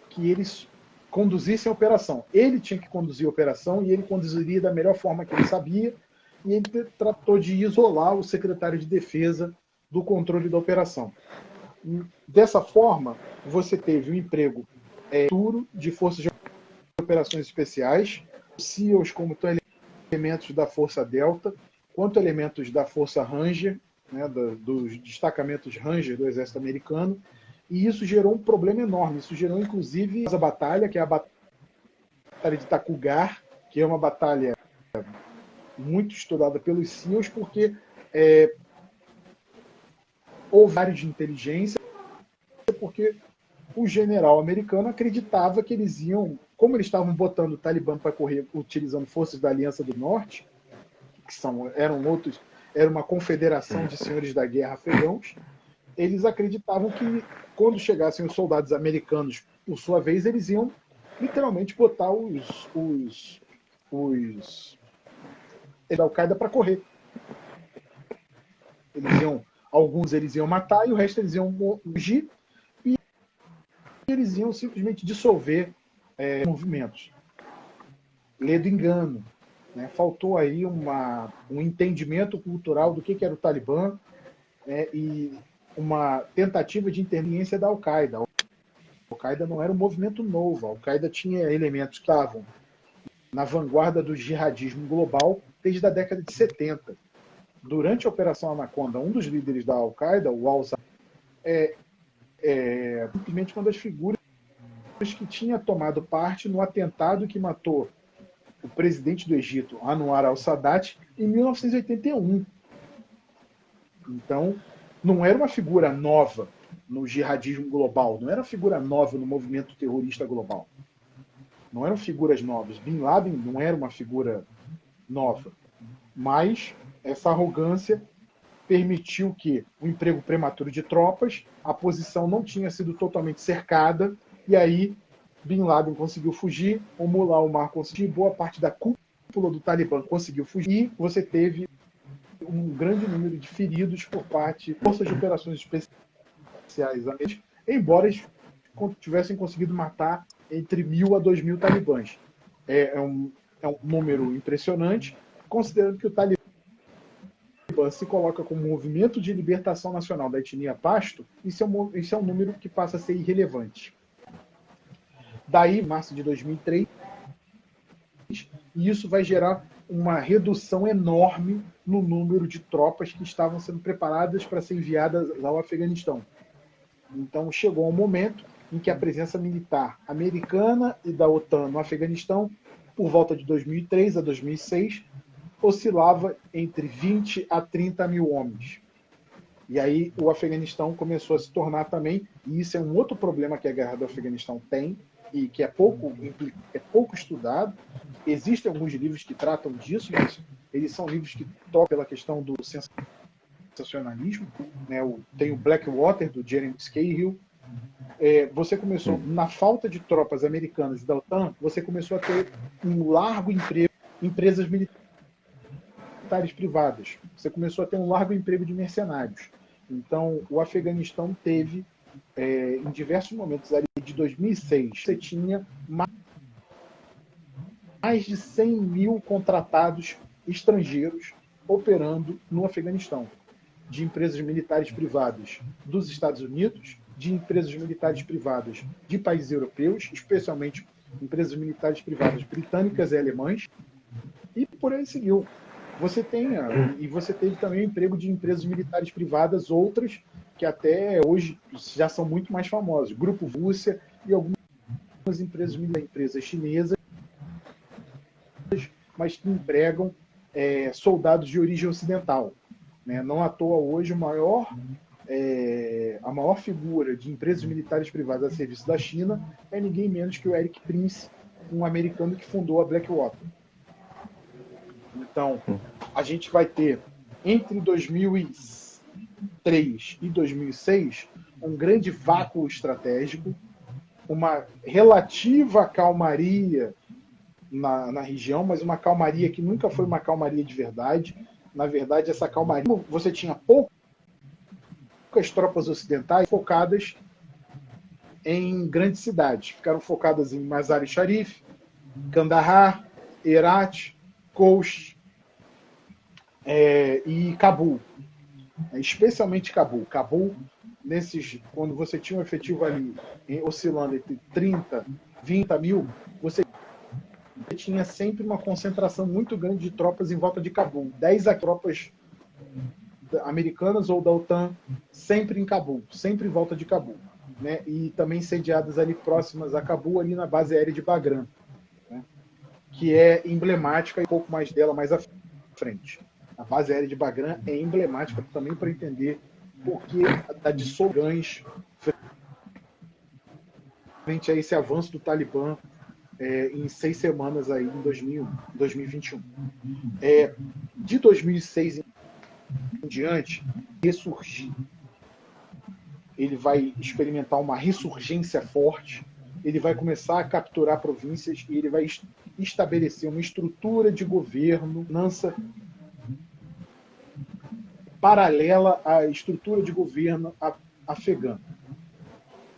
Speaker 3: que eles conduzissem a operação. Ele tinha que conduzir a operação e ele conduziria da melhor forma que ele sabia, e ele tratou de isolar o secretário de Defesa do controle da operação. Dessa forma, você teve um emprego futuro de forças de operações especiais, SEALs como elementos da Força Delta, quanto elementos da Força Ranger, dos destacamentos Ranger do Exército Americano, e isso gerou um problema enorme. Isso gerou, inclusive, a batalha, que é a Batalha de Takugar, que é uma batalha muito estudada pelos SEALs, porque houve áreas de inteligência, porque o general americano acreditava que eles iam, como eles estavam botando o Talibã para correr utilizando forças da Aliança do Norte, que era uma confederação de senhores da guerra afegãos, eles acreditavam que quando chegassem os soldados americanos, por sua vez, eles iam literalmente botar os da Al-Qaeda para correr. Alguns eles iam matar e o resto eles iam fugir, e eles iam simplesmente dissolver movimentos. Lê do engano. Faltou aí um entendimento cultural do que era o Talibã, e uma tentativa de interferência da Al-Qaeda. A Al-Qaeda não era um movimento novo. A Al-Qaeda tinha elementos que estavam na vanguarda do jihadismo global desde a década de 70. Durante a Operação Anaconda, um dos líderes da Al-Qaeda, o Al-Zawahiri, simplesmente uma das figuras que tinha tomado parte no atentado que matou o presidente do Egito, Anwar al-Sadat, em 1981. Então, não era uma figura nova no jihadismo global, não era uma figura nova no movimento terrorista global. Não eram figuras novas. Bin Laden não era uma figura nova. Mas essa arrogância permitiu que o emprego prematuro de tropas, a posição não tinha sido totalmente cercada, e aí Bin Laden conseguiu fugir, o Mullah Omar conseguiu, boa parte da cúpula do Talibã conseguiu fugir, e você teve um grande número de feridos por parte de forças de operações especiais americanas, embora eles tivessem conseguido matar entre 1.000 a 2.000 talibãs. É um número impressionante, considerando que o Talibã se coloca como movimento de libertação nacional da etnia Pasto, isso é um número que passa a ser irrelevante. Daí, em março de 2003, e isso vai gerar uma redução enorme no número de tropas que estavam sendo preparadas para ser enviadas ao Afeganistão. Então, chegou um momento em que a presença militar americana e da OTAN no Afeganistão, por volta de 2003 a 2006, oscilava entre 20 a 30 mil homens. E aí o Afeganistão começou a se tornar também, e isso é um outro problema que a guerra do Afeganistão tem, e que é pouco estudado. Existem alguns livros que tratam disso, mas eles são livros que tocam pela questão do sensacionalismo. Né? Tem o Blackwater, do Jeremy Scahill. Você começou, na falta de tropas americanas e da OTAN, você começou a ter um largo emprego em empresas militares privadas. Você começou a ter um largo emprego de mercenários. Então, o Afeganistão teve, em diversos momentos ali de 2006, você tinha mais de 100 mil contratados estrangeiros operando no Afeganistão, de empresas militares privadas dos Estados Unidos, de empresas militares privadas de países europeus, especialmente empresas militares privadas britânicas e alemãs, e por aí seguiu. Você teve também o emprego de empresas militares privadas, outras que até hoje já são muito mais famosas, Grupo Rússia e algumas empresas chinesas, mas que empregam soldados de origem ocidental. Né? Não à toa hoje a maior figura de empresas militares privadas a serviço da China é ninguém menos que o Eric Prince, um americano que fundou a Blackwater. Então, a gente vai ter, entre 2003 e 2006, um grande vácuo estratégico, uma relativa calmaria na região, mas uma calmaria que nunca foi uma calmaria de verdade. Na verdade, essa calmaria, você tinha poucas tropas ocidentais focadas em grandes cidades. Ficaram focadas em Mazar-e-Sharif, Kandahar, Herat, Khost e Cabul. Especialmente Cabul. Cabul, quando você tinha um efetivo ali oscilando entre 30 e 20 mil, você tinha sempre uma concentração muito grande de tropas em volta de Cabul. 10 tropas americanas ou da OTAN sempre em Cabul, sempre em volta de Cabul. Né? E também sediadas ali próximas a Cabul, ali na base aérea de Bagram, né? Que é emblemática, e um pouco mais dela mais à frente. A base aérea de Bagram é emblemática também para entender por que da dissolução frente a esse avanço do Talibã em 6 semanas aí em 2021. De 2006 em diante, ressurgir. Ele vai experimentar uma ressurgência forte, ele vai começar a capturar províncias e ele vai estabelecer uma estrutura de governo paralela à estrutura de governo afegã.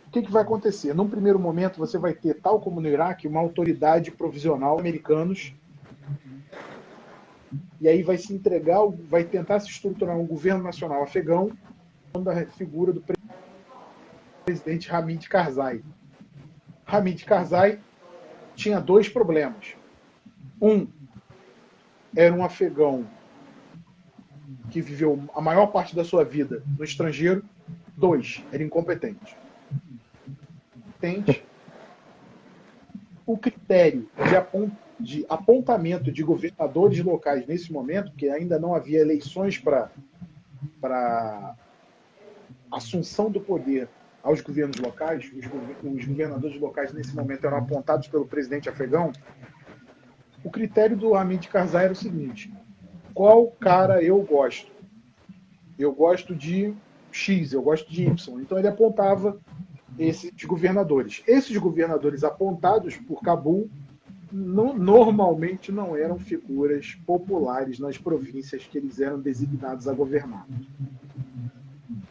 Speaker 3: O que vai acontecer? Num primeiro momento, você vai ter, tal como no Iraque, uma autoridade provisional americanos, e aí vai vai tentar se estruturar um governo nacional afegão, da figura do presidente Hamid Karzai. Hamid Karzai tinha 2 problemas. Era um afegão que viveu a maior parte da sua vida no estrangeiro. 2, era incompetente. o critério de apontamento de governadores locais nesse momento, que ainda não havia eleições para assunção do poder aos governos locais, os governadores locais nesse momento eram apontados pelo presidente afegão, o critério do Hamid Karzai era o seguinte: qual cara eu gosto? Eu gosto de X, eu gosto de Y. Então ele apontava esses governadores. Esses governadores apontados por Cabul normalmente não eram figuras populares nas províncias que eles eram designados a governar.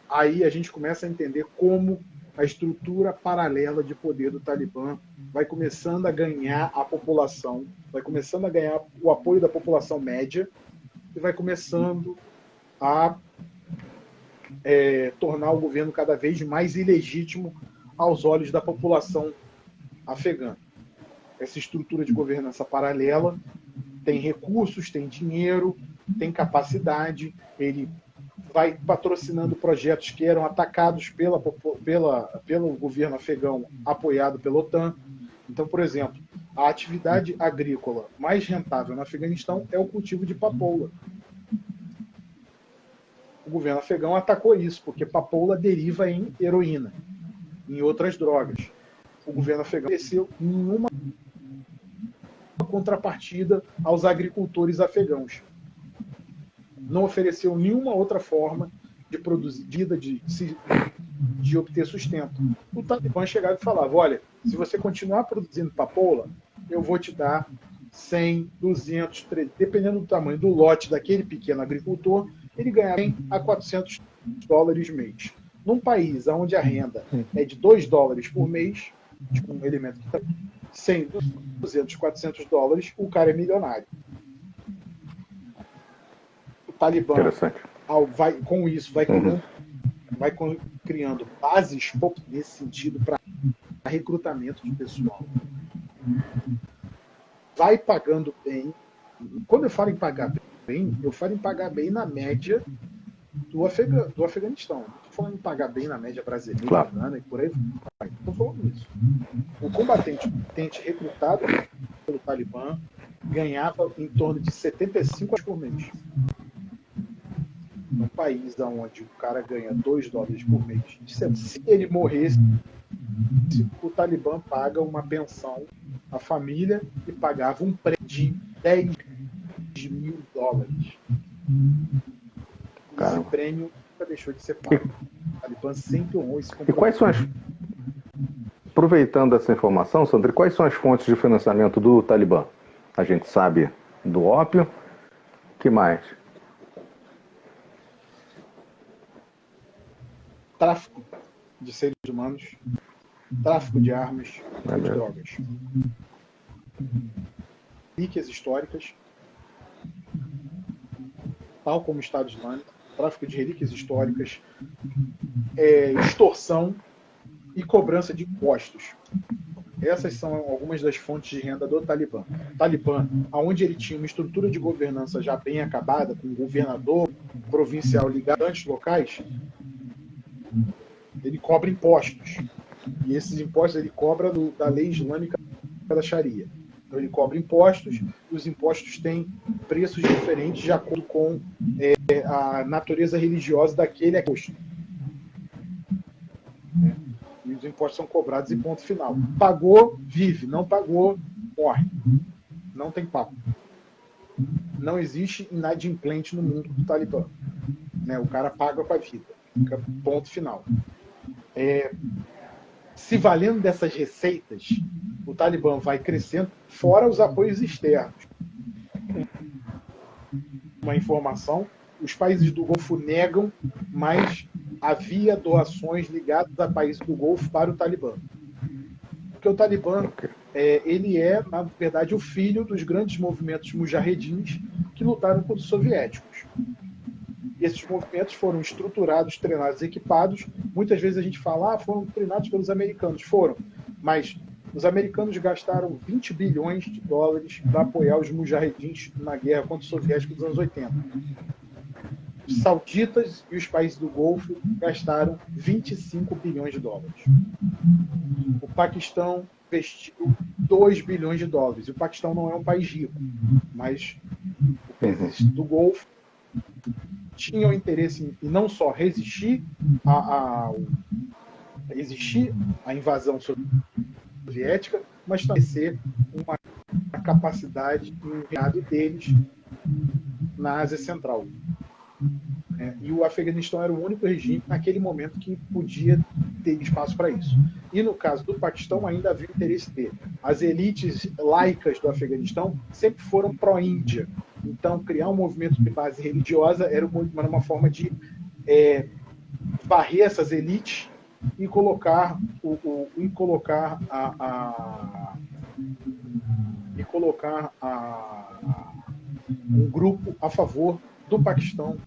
Speaker 3: Aí a gente começa a entender como a estrutura paralela de poder do Talibã vai começando a ganhar a população, vai começando a ganhar o apoio da população média e vai começando a tornar o governo cada vez mais ilegítimo aos olhos da população afegã. Essa estrutura de governança paralela tem recursos, tem dinheiro, tem capacidade, ele vai patrocinando projetos que eram atacados pelo governo afegão apoiado pela OTAN. Então, por exemplo, a atividade agrícola mais rentável no Afeganistão é o cultivo de papoula. O governo afegão atacou isso, porque papoula deriva em heroína, em outras drogas. O governo afegão ofereceu nenhuma contrapartida aos agricultores afegãos. Não ofereceu nenhuma outra forma de produzir, de obter sustento. O Talibã chegava e falava: olha, se você continuar produzindo papoula, eu vou te dar 100, 200, 300, dependendo do tamanho do lote daquele pequeno agricultor, ele ganha a $400 mês. Num país onde a renda é de $2 por mês, tipo um elemento que está 100, 200, $400, o cara é milionário. O Talibã, com isso, vai criando bases nesse sentido para recrutamento de pessoal. Vai pagando bem. Quando eu falo em pagar bem, eu falo em pagar bem na média do Afeganistão. Não estou falando em pagar bem na média brasileira, claro, e por aí vai. Estou falando isso. O combatente recrutado pelo Talibã ganhava em torno de $75 por mês. Num país onde o cara ganha $2 por mês, se ele morresse, o Talibã paga uma pensão à família e pagava um prêmio de $10 mil. Esse prêmio nunca deixou de ser pago. O Talibã sempre honrou esse compromisso.
Speaker 1: E quais são aproveitando essa informação, Sandra, quais são as fontes de financiamento do Talibã? A gente sabe do ópio. Que mais?
Speaker 3: Tráfico de seres humanos, tráfico de armas e de drogas. Relíquias históricas, tal como o Estado Islâmico, tráfico de relíquias históricas, extorsão e cobrança de impostos. Essas são algumas das fontes de renda do Talibã. O Talibã, onde ele tinha uma estrutura de governança já bem acabada, com um governador provincial ligado a entes locais, ele cobra impostos. E esses impostos ele cobra da lei islâmica da Sharia. Então ele cobra impostos, e os impostos têm preços diferentes de acordo com a natureza religiosa daquele imposto. E os impostos são cobrados em ponto final. Pagou, vive. Não pagou, morre. Não tem papo. Não existe inadimplente no mundo do Talibã. O cara paga com a vida. Ponto final. Se valendo dessas receitas, o Talibã vai crescendo, fora os apoios externos. Uma informação, os países do Golfo negam, mas havia doações ligadas a países do Golfo para o Talibã. Porque o Talibã, ele é, na verdade, o filho dos grandes movimentos mujahedins que lutaram contra os soviéticos. Esses movimentos foram estruturados, treinados, equipados. Muitas vezes a gente fala, foram treinados pelos americanos. Foram, mas os americanos gastaram $20 bilhões para apoiar os mujahedins na guerra contra os soviéticos dos anos 80. Os sauditas e os países do Golfo gastaram $25 bilhões. O Paquistão investiu 2 bilhões de dólares. E o Paquistão não é um país rico, mas os países do Golfo tinham interesse em não só resistir à invasão soviética, mas também ser uma capacidade enviada deles na Ásia Central. E o Afeganistão era o único regime naquele momento que podia ter espaço para isso. E no caso do Paquistão ainda havia interesse dele. As elites laicas do Afeganistão sempre foram pró-Índia. Então, criar um movimento de base religiosa era uma forma de varrer essas elites e colocar um grupo a favor do Paquistão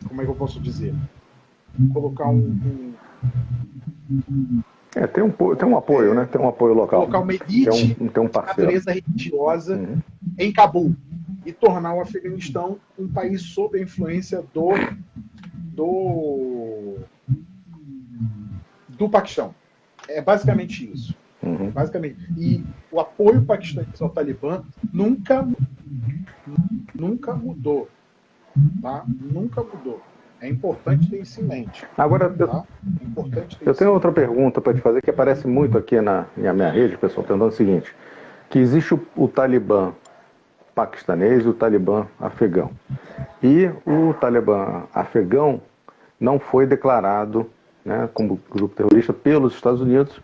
Speaker 3: como é que eu posso dizer? Colocar
Speaker 1: tem um apoio, né? Tem um apoio local.
Speaker 3: Colocar uma elite
Speaker 1: tem um
Speaker 3: de natureza religiosa em Cabul e tornar o Afeganistão um país sob a influência do Paquistão. É basicamente isso. Basicamente. E o apoio paquistanês ao Talibã nunca mudou. Tá? Nunca mudou. É importante ter isso em mente.
Speaker 1: Agora,
Speaker 3: tá?
Speaker 1: eu tenho outra pergunta para te fazer que aparece muito aqui na minha rede, o pessoal perguntando o seguinte, que existe o Talibã paquistanês e o Talibã afegão. E o Talibã afegão não foi declarado, né, como grupo terrorista pelos Estados Unidos,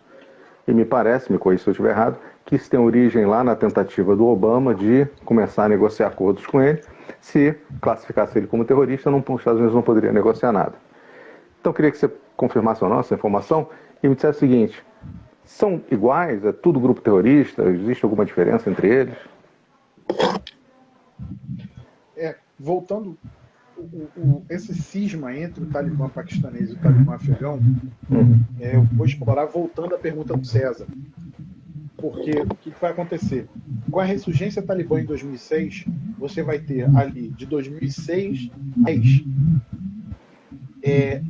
Speaker 1: e me parece, me corrija se eu estiver errado, que isso tem origem lá na tentativa do Obama de começar a negociar acordos com ele. Se classificasse ele como terrorista, os Estados Unidos não poderiam negociar nada. Então eu queria que você confirmasse ou não essa informação e me dissesse o seguinte, são iguais? É tudo grupo terrorista? Existe alguma diferença entre eles?
Speaker 3: Voltando, esse cisma entre o Talibã paquistanês e o Talibã afegão, eu vou explorar voltando à pergunta do César. Porque o que vai acontecer? Com a ressurgência talibã em 2006, você vai ter ali, de 2006 a 2010,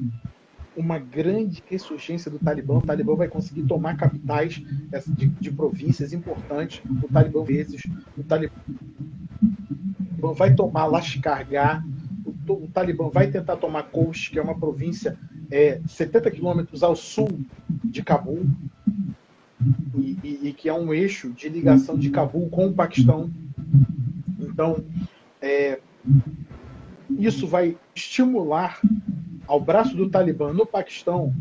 Speaker 3: uma grande ressurgência do Talibã. O Talibã vai conseguir tomar capitais de províncias importantes. O Talibã vai tomar Lashkar Gah. O Talibã vai tentar tomar Khost, que é uma província 70 quilômetros ao sul de Cabul, e que é um eixo de ligação de Cabul com o Paquistão. Então, isso vai estimular ao braço do Talibã no Paquistão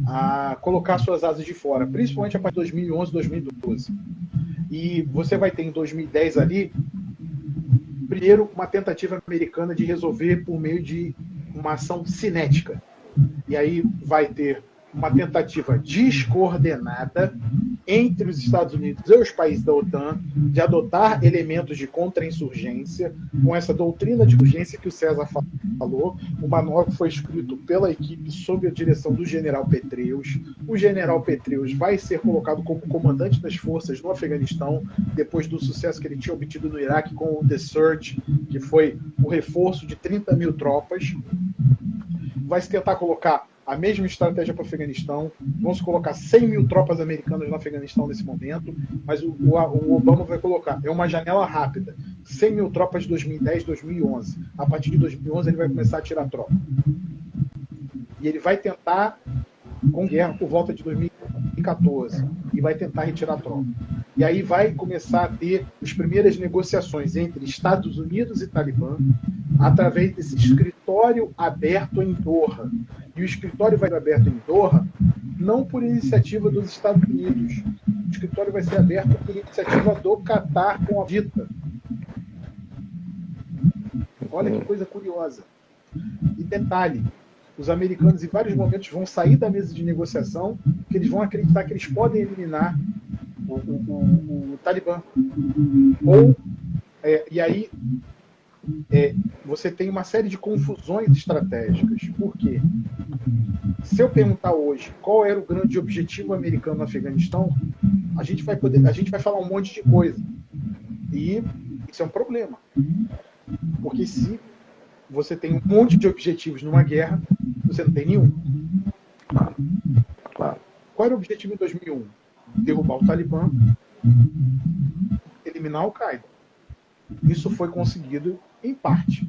Speaker 3: a colocar suas asas de fora, principalmente a partir de 2011, 2012. E você vai ter em 2010 ali, primeiro, uma tentativa americana de resolver por meio de uma ação cinética. E aí vai ter uma tentativa descoordenada entre os Estados Unidos e os países da OTAN de adotar elementos de contra-insurgência com essa doutrina de urgência que o César falou. O manual foi escrito pela equipe sob a direção do general Petraeus. O general Petraeus vai ser colocado como comandante das forças no Afeganistão depois do sucesso que ele tinha obtido no Iraque com o The Surge, que foi o reforço de 30 mil tropas. Vai se tentar colocar a mesma estratégia para o Afeganistão. Vão se colocar 100 mil tropas americanas no Afeganistão nesse momento, mas o Obama vai colocar, é uma janela rápida, 100 mil tropas de 2010, 2011. A partir de 2011 ele vai começar a tirar tropa. E ele vai tentar com guerra por volta de 2014 e vai tentar retirar tropa. E aí vai começar a ter as primeiras negociações entre Estados Unidos e Talibã através desse escritório aberto em Doha. E o escritório vai ser aberto em Doha não por iniciativa dos Estados Unidos. O escritório vai ser aberto por iniciativa do Catar com a Vita. Olha que coisa curiosa. E detalhe, os americanos em vários momentos vão sair da mesa de negociação porque eles vão acreditar que eles podem eliminar o Talibã. E aí você tem uma série de confusões estratégicas. Por quê? Se eu perguntar hoje qual era o grande objetivo americano no Afeganistão, a gente vai falar um monte de coisa. E isso é um problema. Porque se você tem um monte de objetivos numa guerra, você não tem nenhum.
Speaker 1: Claro.
Speaker 3: Qual era o objetivo em 2001? Derrubar o Talibã, eliminar a Al-Qaeda. Isso foi conseguido em parte.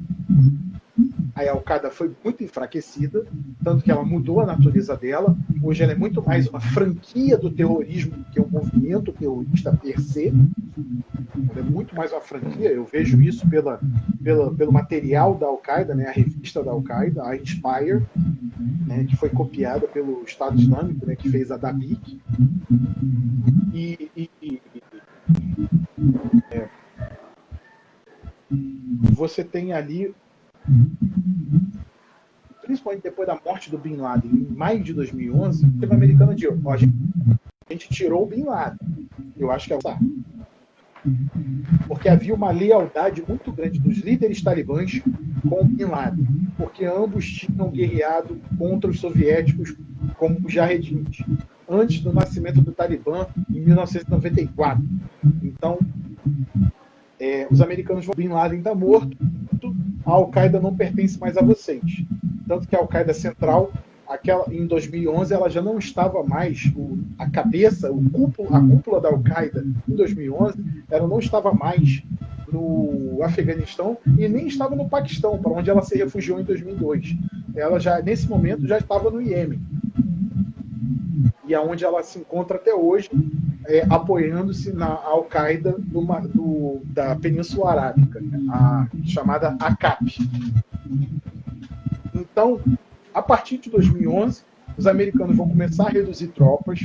Speaker 3: A Al-Qaeda foi muito enfraquecida, tanto que ela mudou a natureza dela. Hoje ela é muito mais uma franquia do terrorismo do que um movimento terrorista per se. Ela é muito mais uma franquia. Eu vejo isso pelo material da Al-Qaeda, né, a revista da Al-Qaeda, a Inspire, né, que foi copiada pelo Estado Islâmico, né, que fez a Dabiq. Você tem ali, principalmente depois da morte do Bin Laden, em maio de 2011, o governo americano disse: a gente tirou o Bin Laden. Eu acho que é o porque havia uma lealdade muito grande dos líderes talibãs com o Bin Laden, porque ambos tinham guerreado contra os soviéticos como mujahedins, antes do nascimento do Talibã, em 1994. Então, os americanos vão: Bin Laden está morto, a Al-Qaeda não pertence mais a vocês. Tanto que a Al-Qaeda Central, em 2011, ela já não estava mais, a cabeça, a cúpula da Al-Qaeda em 2011, ela não estava mais no Afeganistão e nem estava no Paquistão, para onde ela se refugiou em 2002. Ela já, nesse momento, já estava no Iêmen. E aonde ela se encontra até hoje, apoiando-se na Al-Qaeda da Península Arábica, a chamada ACAP. Então, a partir de 2011, os americanos vão começar a reduzir tropas,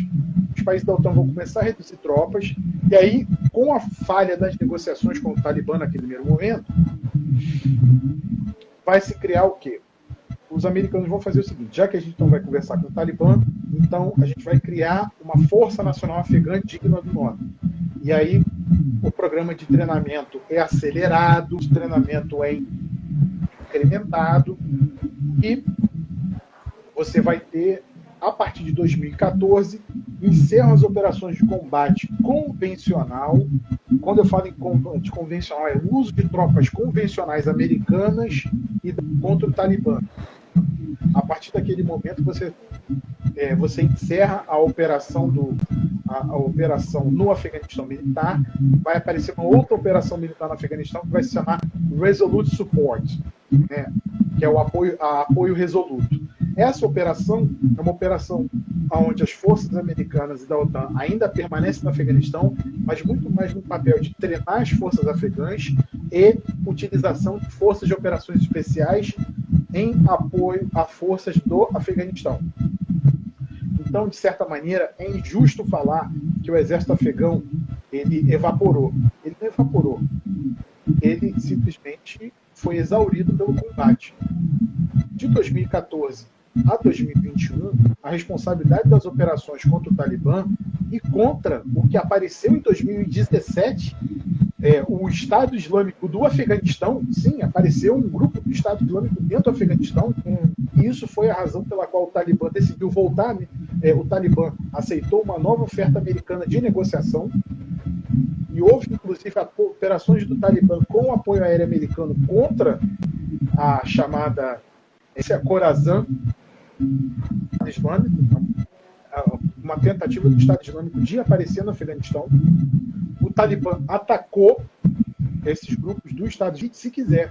Speaker 3: os países da OTAN vão começar a reduzir tropas, e aí, com a falha das negociações com o Talibã naquele primeiro momento, vai se criar o quê? Os americanos vão fazer o seguinte: já que a gente não vai conversar com o Talibã, então a gente vai criar uma Força Nacional Afegã digna do nome. E aí o programa de treinamento é acelerado, o treinamento é incrementado, e você vai ter, a partir de 2014, encerram as operações de combate convencional. Quando eu falo em combate convencional, é o uso de tropas convencionais americanas contra o Talibã. A partir daquele momento, você encerra a operação no Afeganistão militar. Vai aparecer uma outra operação militar no Afeganistão que vai se chamar Resolute Support, né, que é o apoio resoluto. Essa operação é uma operação onde as forças americanas e da OTAN ainda permanecem no Afeganistão, mas muito mais no papel de treinar as forças afegãs e utilização de forças de operações especiais em apoio a forças do Afeganistão. Então, de certa maneira, é injusto falar que o exército afegão ele evaporou. Ele não evaporou. Ele simplesmente foi exaurido pelo combate. De 2014 a 2021, a responsabilidade das operações contra o Talibã e contra o que apareceu em 2017, o Estado Islâmico do Afeganistão. Sim, apareceu um grupo do Estado Islâmico dentro do Afeganistão, e isso foi a razão pela qual o Talibã decidiu voltar. O Talibã aceitou uma nova oferta americana de negociação, e houve, inclusive, operações do Talibã com apoio aéreo americano contra a chamada Khorasan Islâmico, uma tentativa do Estado Islâmico de aparecer no Afeganistão. O Talibã atacou esses grupos do Estado Islâmico, se quiser.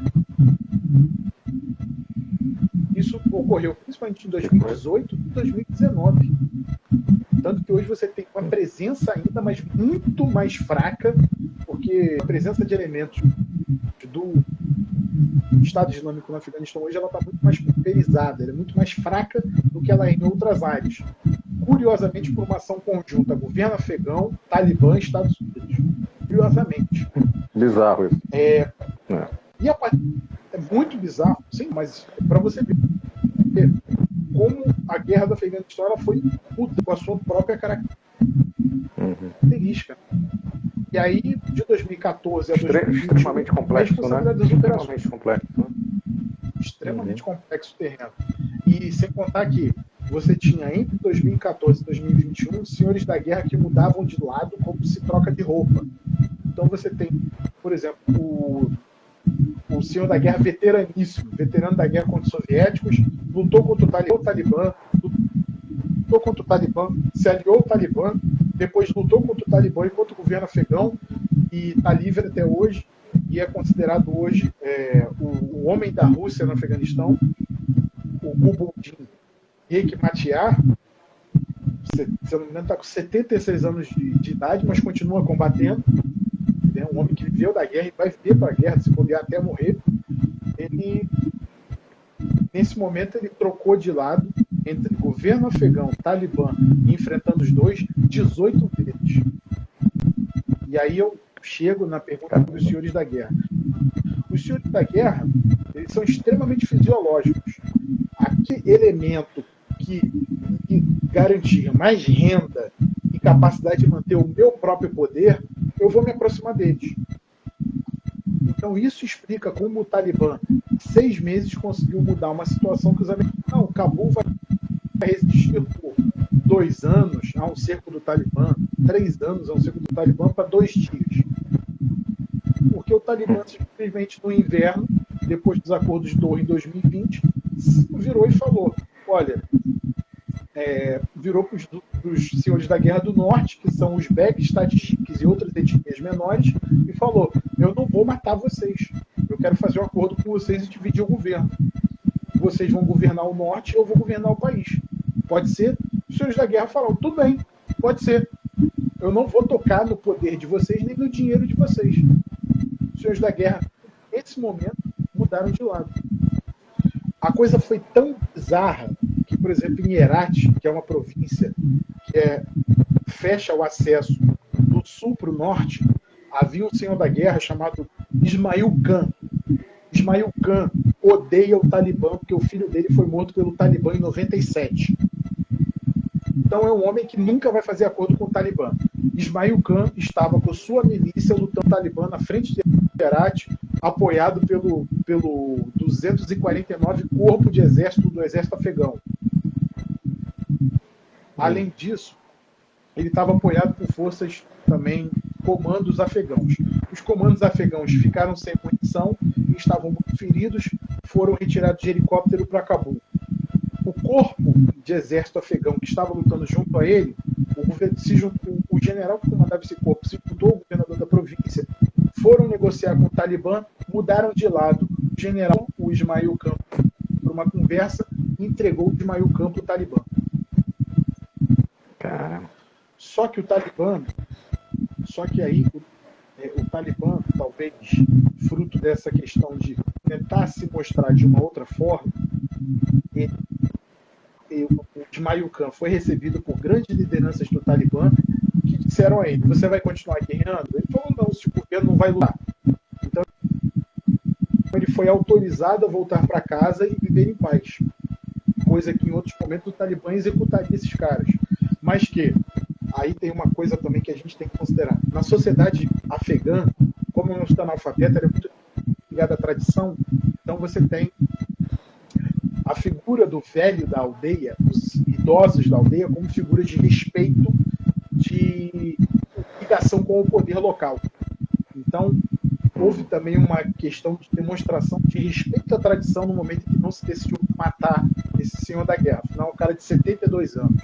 Speaker 3: Isso ocorreu principalmente em 2018 e 2019. Tanto que hoje você tem uma presença ainda, mas muito mais fraca, porque a presença de elementos do Estado Islâmico no Afeganistão hoje ela está muito mais pulverizada, ela é muito mais fraca do que ela é em outras áreas. Curiosamente, por uma ação conjunta, governo afegão, Talibã e Estados Unidos. Curiosamente.
Speaker 1: Bizarro isso.
Speaker 3: E é muito bizarro, sim, mas para você ver como a guerra do Afeganistão ela foi com a sua própria característica. E aí, de 2014 a 2021,
Speaker 1: extremamente complexo, né?
Speaker 3: Extremamente complexo,
Speaker 1: né?
Speaker 3: Extremamente complexo o terreno. E sem contar que você tinha, entre 2014 e 2021, senhores da guerra que mudavam de lado como se troca de roupa. Então você tem, por exemplo, o senhor da guerra veteraníssimo, veterano da guerra contra os soviéticos, lutou contra o Talibã, lutou contra o Talibã, se aliou ao Talibã, depois lutou contra o Talibã e contra o governo afegão, e está livre até hoje, e é considerado hoje o homem da Rússia no Afeganistão, o Gulbuddin Hekmatyar. Se eu não me engano, está com 76 anos de idade, mas continua combatendo. Ele é um homem que viveu da guerra e vai viver para a guerra, se bobear até morrer. Ele, nesse momento, ele trocou de lado entre governo afegão, Talibã, enfrentando os dois 18 vezes. E aí eu chego na pergunta dos senhores da guerra. Os senhores da guerra, eles são extremamente fisiológicos. Aquele elemento que garantir mais renda e capacidade de manter o meu próprio poder, eu vou me aproximar deles. Então isso explica como o Talibã, em 6 meses, conseguiu mudar uma situação que os americanos... Não, Cabul vai resistir por 2 anos a um cerco do Talibã, 3 anos a um cerco do Talibã para 2 dias. Porque o Talibã, simplesmente no inverno, depois dos acordos de Doha em 2020, virou e falou, olha, virou para os senhores da Guerra do Norte, que são os uzbeques, tajiques e outras etnias menores, e falou, eu não vou matar vocês, eu quero fazer um acordo com vocês e dividir o governo. Vocês vão governar o norte e eu vou governar o país. Pode ser? Os senhores da guerra falaram, tudo bem, pode ser. Eu não vou tocar no poder de vocês nem no dinheiro de vocês. Os senhores da guerra, nesse momento, mudaram de lado. A coisa foi tão bizarra que, por exemplo, em Herat, que é uma província que fecha o acesso do sul para o norte, havia um senhor da guerra chamado Ismail Khan. Ismail Khan odeia o Talibã, porque o filho dele foi morto pelo Talibã em 97. Então é um homem que nunca vai fazer acordo com o Talibã. Ismail Khan estava com sua milícia lutando o Talibã na frente de Herat, apoiado pelo 249 Corpo de Exército do Exército Afegão. Além disso, ele estava apoiado por forças também, comandos afegãos. Os comandos afegãos ficaram sem munição e estavam muito feridos, foram retirados de helicóptero para Cabul. O corpo de exército afegão que estava lutando junto a ele, o general que comandava esse corpo se juntou ao governador da província, foram negociar com o Talibã, mudaram de lado. O general, o Ismail Khan, por uma conversa, entregou o Ismail Khan para o Talibã.
Speaker 1: Caramba.
Speaker 3: Só que aí o Talibã, talvez fruto dessa questão de tentar se mostrar de uma outra forma, o Ismail Khan foi recebido por grandes lideranças do Talibã que disseram a ele, você vai continuar guerreando? Ele falou, não, se o governo não vai lutar. Então ele foi autorizado a voltar para casa e viver em paz. Coisa que em outros momentos o Talibã executaria esses caras. Mas que, aí tem uma coisa também que a gente tem que considerar. Na sociedade afegã, como não está analfabeta, ela é muito ligada à tradição, então você tem a figura do velho da aldeia, os idosos da aldeia, como figura de respeito, de ligação com o poder local. Então, houve também uma questão de demonstração de respeito à tradição no momento em que não se decidiu matar esse senhor da guerra. Afinal, um cara de 72 anos.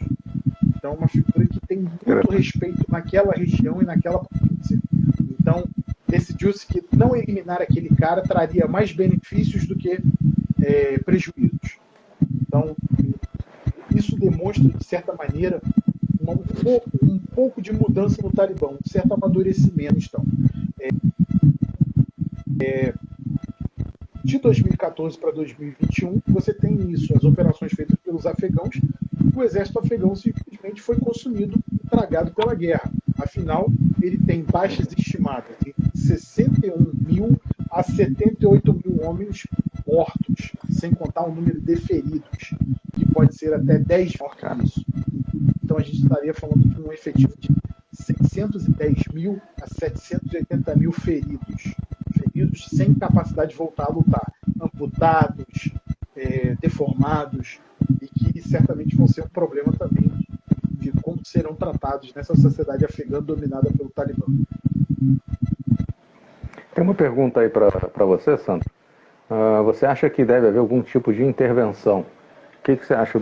Speaker 3: Então, uma figura que tem muito respeito naquela região e naquela província. Então, decidiu-se que não eliminar aquele cara traria mais benefícios do que prejuízos. Então, isso demonstra, de certa maneira, um pouco de mudança no Talibã, um certo amadurecimento. Então, de 2014 para 2021, você tem isso, as operações feitas pelos afegãos, o exército afegão simplesmente foi consumido, tragado pela guerra. Afinal, ele tem baixas estimadas de 61 mil a 78 mil homens mortos, sem contar o número de feridos, que pode ser até 10 mortos. Então a gente estaria falando de um efetivo de 610 mil a 780 mil feridos sem capacidade de voltar a lutar, amputados, deformados, e que certamente vão ser um problema também de como serão tratados nessa sociedade afegã dominada pelo Talibã.
Speaker 1: Tem uma pergunta aí para você, Sandro. Você acha que deve haver algum tipo de intervenção? O que você acha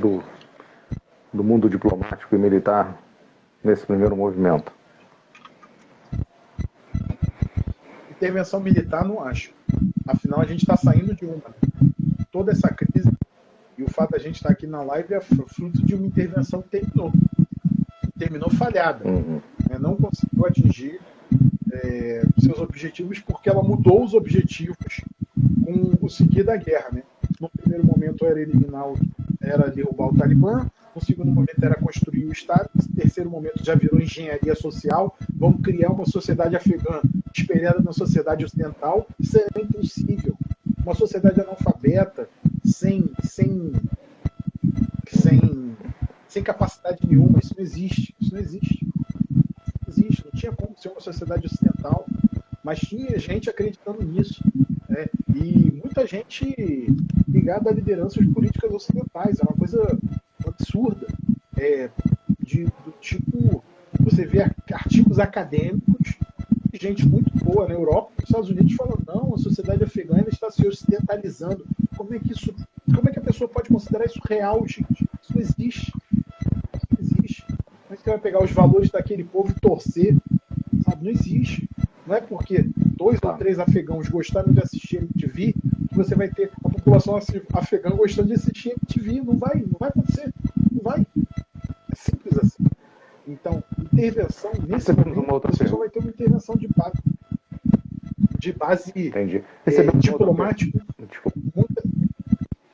Speaker 1: do mundo diplomático e militar nesse primeiro movimento?
Speaker 3: Intervenção militar, não acho. Afinal, a gente está saindo de uma. Toda essa crise e o fato de a gente estar aqui na live é fruto de uma intervenção que terminou falhada. Não conseguiu atingir seus objetivos porque ela mudou os objetivos com o seguir da guerra. Né? No primeiro momento era derrubar o Talibã, no segundo momento era construir o Estado, no terceiro momento já virou engenharia social, vamos criar uma sociedade afegã espelhada na sociedade ocidental. Isso é impossível. Uma sociedade analfabeta, sem capacidade nenhuma, isso não existe. Não tinha como ser uma sociedade ocidental, mas tinha gente acreditando nisso, né? E muita gente ligada a lideranças políticas ocidentais. É uma coisa absurda, do tipo, você vê artigos acadêmicos de gente muito boa na Europa, nos Estados Unidos, falando: não, a sociedade afegã está se ocidentalizando. Como é que a pessoa pode considerar isso real, gente? Isso não existe. Como é que você vai pegar os valores daquele povo e torcer? Sabe? Não existe. Não é porque 2 ou 3 afegãos gostaram de assistir MTV que você vai ter a população afegã gostando de assistir MTV. Não vai acontecer. Não vai. É simples assim. Então, intervenção nesse momento, você só vai ter uma intervenção de base diplomática,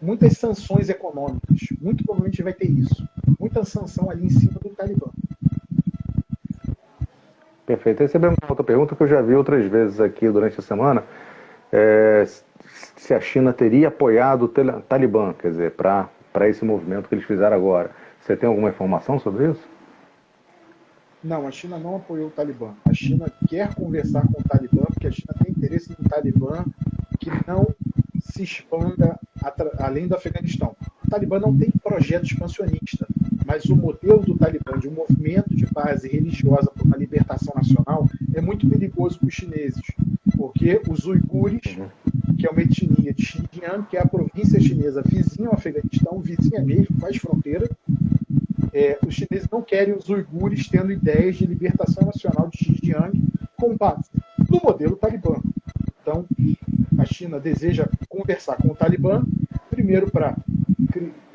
Speaker 3: muitas sanções econômicas. Muito provavelmente vai ter isso. Muita sanção ali em cima do Talibã.
Speaker 1: Perfeito. Recebi uma outra pergunta que eu já vi outras vezes aqui durante a semana. Se a China teria apoiado o Talibã, quer dizer, para esse movimento que eles fizeram agora. Você tem alguma informação sobre isso?
Speaker 3: Não, a China não apoiou o Talibã. A China quer conversar com o Talibã, porque a China tem interesse no Talibã que não se expanda além do Afeganistão. O Talibã não tem projeto expansionista, mas o modelo do Talibã, de um movimento de base religiosa para uma libertação nacional, é muito perigoso para os chineses, porque os uigures, que é uma etnia de Xinjiang, que é a província chinesa vizinha ao Afeganistão, vizinha mesmo, faz fronteira, os chineses não querem os uigures tendo ideias de libertação nacional de Xinjiang com base no modelo Talibã. Então, a China deseja conversar com o Talibã, primeiro para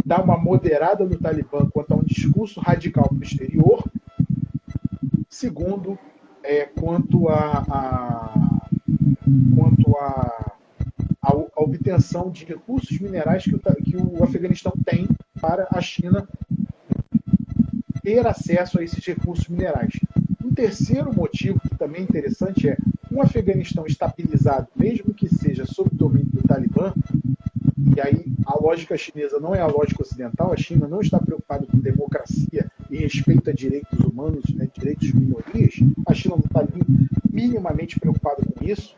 Speaker 3: dar uma moderada no Talibã quanto a um discurso radical para o exterior, segundo, quanto à obtenção de recursos minerais que o Afeganistão tem para a China ter acesso a esses recursos minerais. Um terceiro motivo, que também é interessante, é um Afeganistão estabilizado, mesmo que seja sob o domínio do Talibã, e aí a lógica chinesa não é a lógica ocidental, a China não está preocupada com democracia e respeito a direitos humanos, né, direitos de minorias, a China não está minimamente preocupada com isso.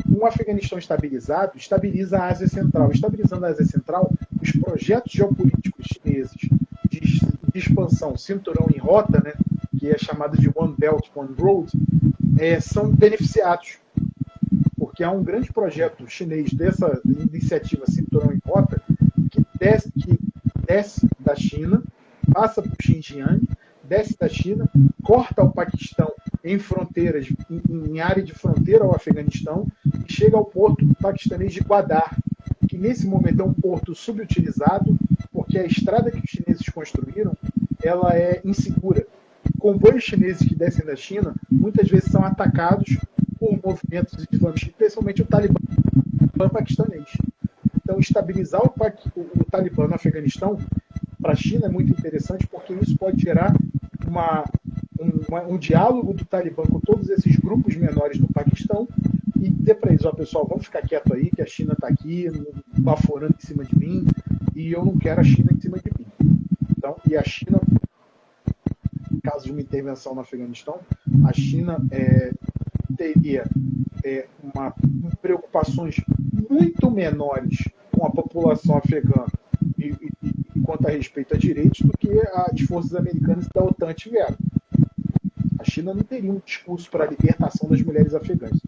Speaker 3: Um Afeganistão estabilizado estabiliza a Ásia Central. Estabilizando a Ásia Central, os projetos geopolíticos chineses de expansão, cinturão em rota, né, que é chamado de One Belt, One Road, são beneficiados. Porque há um grande projeto chinês dessa iniciativa Cinturão em Rota que desce da China, passa por Xinjiang, desce da China, corta o Paquistão em fronteiras, em área de fronteira ao Afeganistão e chega ao porto paquistanês de Gwadar, que nesse momento é um porto subutilizado, porque a estrada que os chineses construíram ela é insegura. Comboios chineses que descem da China muitas vezes são atacados por movimentos islamistas, especialmente o Talibã paquistanês. Então, estabilizar o Talibã no Afeganistão para a China é muito interessante, porque isso pode gerar um diálogo do Talibã com todos esses grupos menores do Paquistão e dizer para eles: ó, pessoal, vamos ficar quieto aí, que a China está aqui baforando em cima de mim e eu não quero a China em cima de mim. Então, e a China, em caso de uma intervenção no Afeganistão, a China teria preocupações muito menores com a população afegã e quanto a respeito a direitos do que as forças americanas da OTAN tiveram. A China não teria um discurso para a libertação das mulheres afegãs.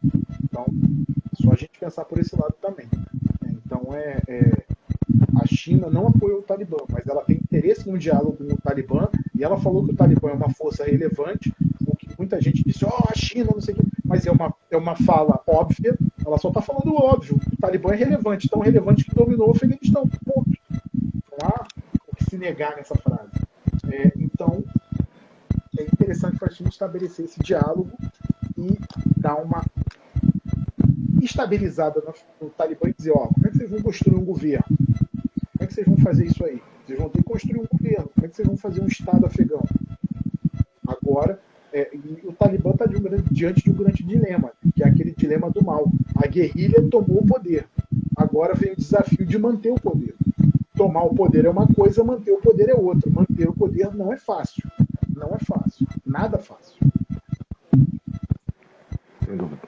Speaker 3: Então, é só a gente pensar por esse lado também. Então, a China não apoia o Talibã, mas ela tem interesse no diálogo com o Talibã, e ela falou que o Talibã é uma força relevante, o que muita gente disse, a China, não sei o quê, mas é uma fala óbvia, ela só está falando o óbvio, o Talibã é relevante, tão relevante que dominou o Afeganistão, ponto. Não há o que se negar nessa frase. Então, é interessante para a gente estabelecer esse diálogo e dar uma estabilizada no Talibã e dizer, como é que vocês vão construir um governo? Como é que vocês vão fazer isso aí? Vocês vão ter que construir um governo. Como é que vocês vão fazer um Estado afegão? Agora, o Talibã está diante de um grande dilema, que é aquele dilema do mal. A guerrilha tomou o poder. Agora vem o desafio de manter o poder. Tomar o poder é uma coisa, manter o poder é outra. Manter o poder não é fácil. Não é fácil. Nada fácil.
Speaker 1: Sem dúvida.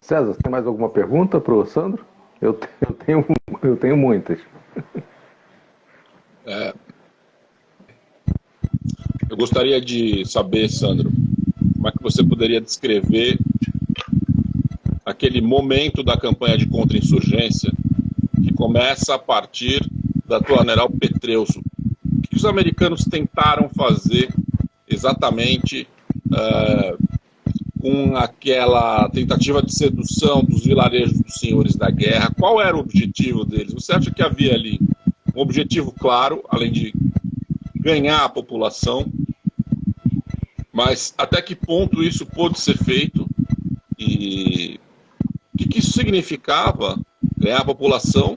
Speaker 1: César, tem mais alguma pergunta para o Sandro? Eu tenho muitas.
Speaker 2: Eu gostaria de saber, Sandro, como é que você poderia descrever aquele momento da campanha de contra-insurgência que começa a partir da tua general Petraeus. O que os americanos tentaram fazer exatamente com aquela tentativa de sedução dos vilarejos dos senhores da guerra? Qual era o objetivo deles? Você acha que havia ali um objetivo claro, além de ganhar a população, mas até que ponto isso pôde ser feito e o que isso significava ganhar a população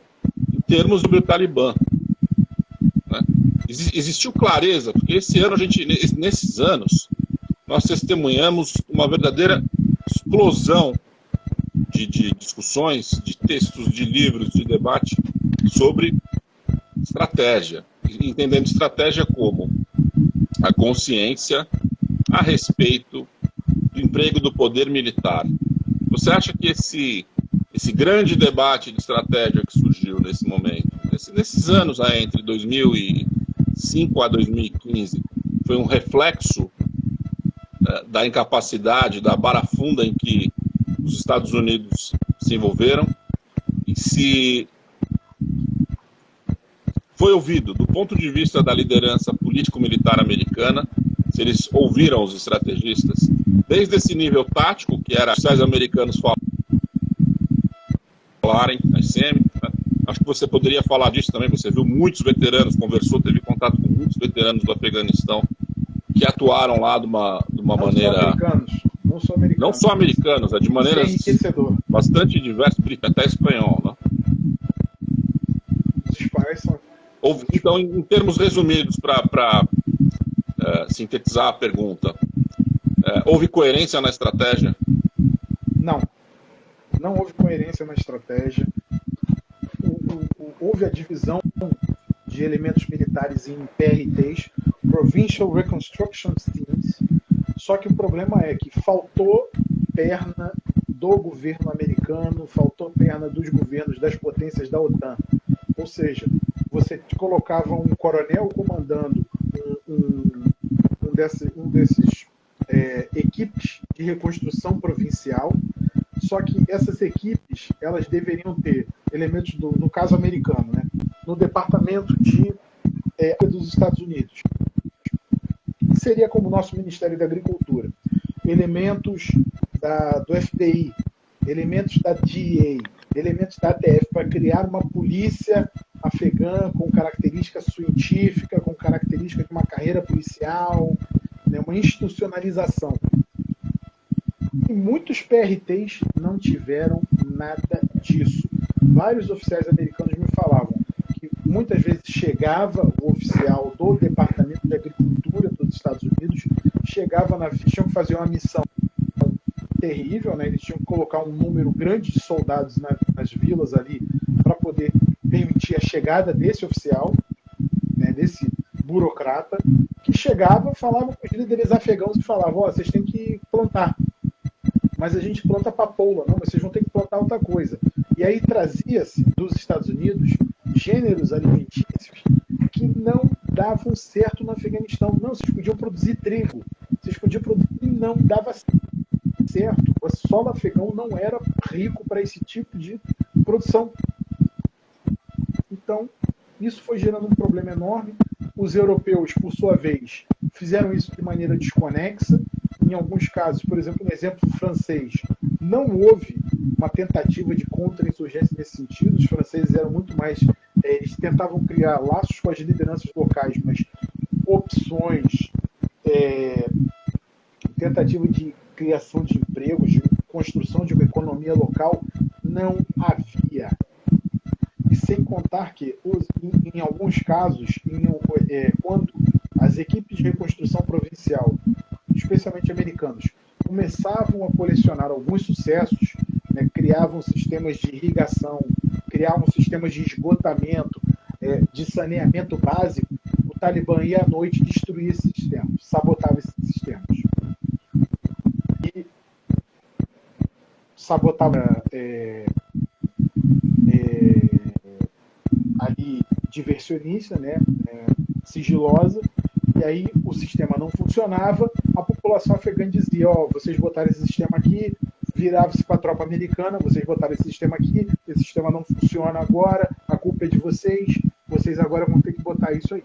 Speaker 2: em termos do Talibã? Né? Existiu clareza, porque esse ano nesses anos, nós testemunhamos uma verdadeira explosão de discussões, de textos, de livros, de debate sobre estratégia, entendendo estratégia como a consciência a respeito do emprego do poder militar. Você acha que esse grande debate de estratégia que surgiu nesse momento, nesses anos entre 2005 a 2015, foi um reflexo da incapacidade, da barafunda em que os Estados Unidos se envolveram, e se foi ouvido, do ponto de vista da liderança político-militar americana, se eles ouviram os estrategistas, desde esse nível tático, que era os oficiais americanos falarem, na ICM, acho que você poderia falar disso também, você viu muitos veteranos, conversou, teve contato com muitos veteranos do Afeganistão, que atuaram lá de uma maneira... Não só americanos, de maneira bastante diversa, até espanhol, né?
Speaker 3: Os espanhóis são...
Speaker 2: Então, em termos resumidos, para sintetizar a pergunta, houve coerência na estratégia?
Speaker 3: Não houve coerência na estratégia. Houve a divisão de elementos militares em PRTs, Provincial Reconstruction Teams, só que o problema é que faltou perna do governo americano, faltou perna dos governos das potências da OTAN. Ou seja, você colocava um coronel comandando um desses equipes de reconstrução provincial, só que essas equipes elas deveriam ter elementos no caso americano, né, no departamento dos Estados Unidos. Seria como o nosso Ministério da Agricultura. Elementos do FBI, elementos da DEA, elementos da ATF, para criar uma polícia afegã com característica científica, com característica de uma carreira policial, né, uma institucionalização. E muitos PRTs não tiveram nada disso. Vários oficiais americanos me falavam que muitas vezes chegava o oficial do Departamento de Agricultura dos Estados Unidos, tinham que fazer uma missão terrível, né? Eles tinham que colocar um número grande de soldados nas vilas ali para poder permitir a chegada desse oficial, né, desse burocrata, que chegava, falava com os líderes afegãos e falava, vocês têm que plantar. Mas a gente planta papoula, não, vocês vão ter que plantar outra coisa. E aí trazia-se dos Estados Unidos gêneros alimentícios que não davam certo no Afeganistão. Não, vocês podiam produzir trigo, vocês podiam produzir, e não dava certo. O solo afegão não era rico para esse tipo de produção. Então, isso foi gerando um problema enorme. Os europeus, por sua vez, fizeram isso de maneira desconexa. Em alguns casos, por exemplo, no exemplo francês, não houve uma tentativa de contra-insurgência nesse sentido. Os franceses eram muito mais... eles tentavam criar laços com as lideranças locais, mas opções, tentativa de criação de empregos, de construção de uma economia local, não havia. E sem contar que, em alguns casos, quando as equipes de reconstrução provincial, especialmente americanos, começavam a colecionar alguns sucessos, né, criavam sistemas de irrigação, criavam sistemas de esgotamento, de saneamento básico, o Talibã ia à noite destruir esses sistemas, sabotava esses sistemas. E sabotava ali diversionista, né, sigilosa, e aí o sistema não funcionava, a população afegã dizia, vocês botaram esse sistema aqui, virava-se para a tropa americana, vocês botaram esse sistema aqui, esse sistema não funciona agora, a culpa é de vocês, vocês agora vão ter que botar isso aí.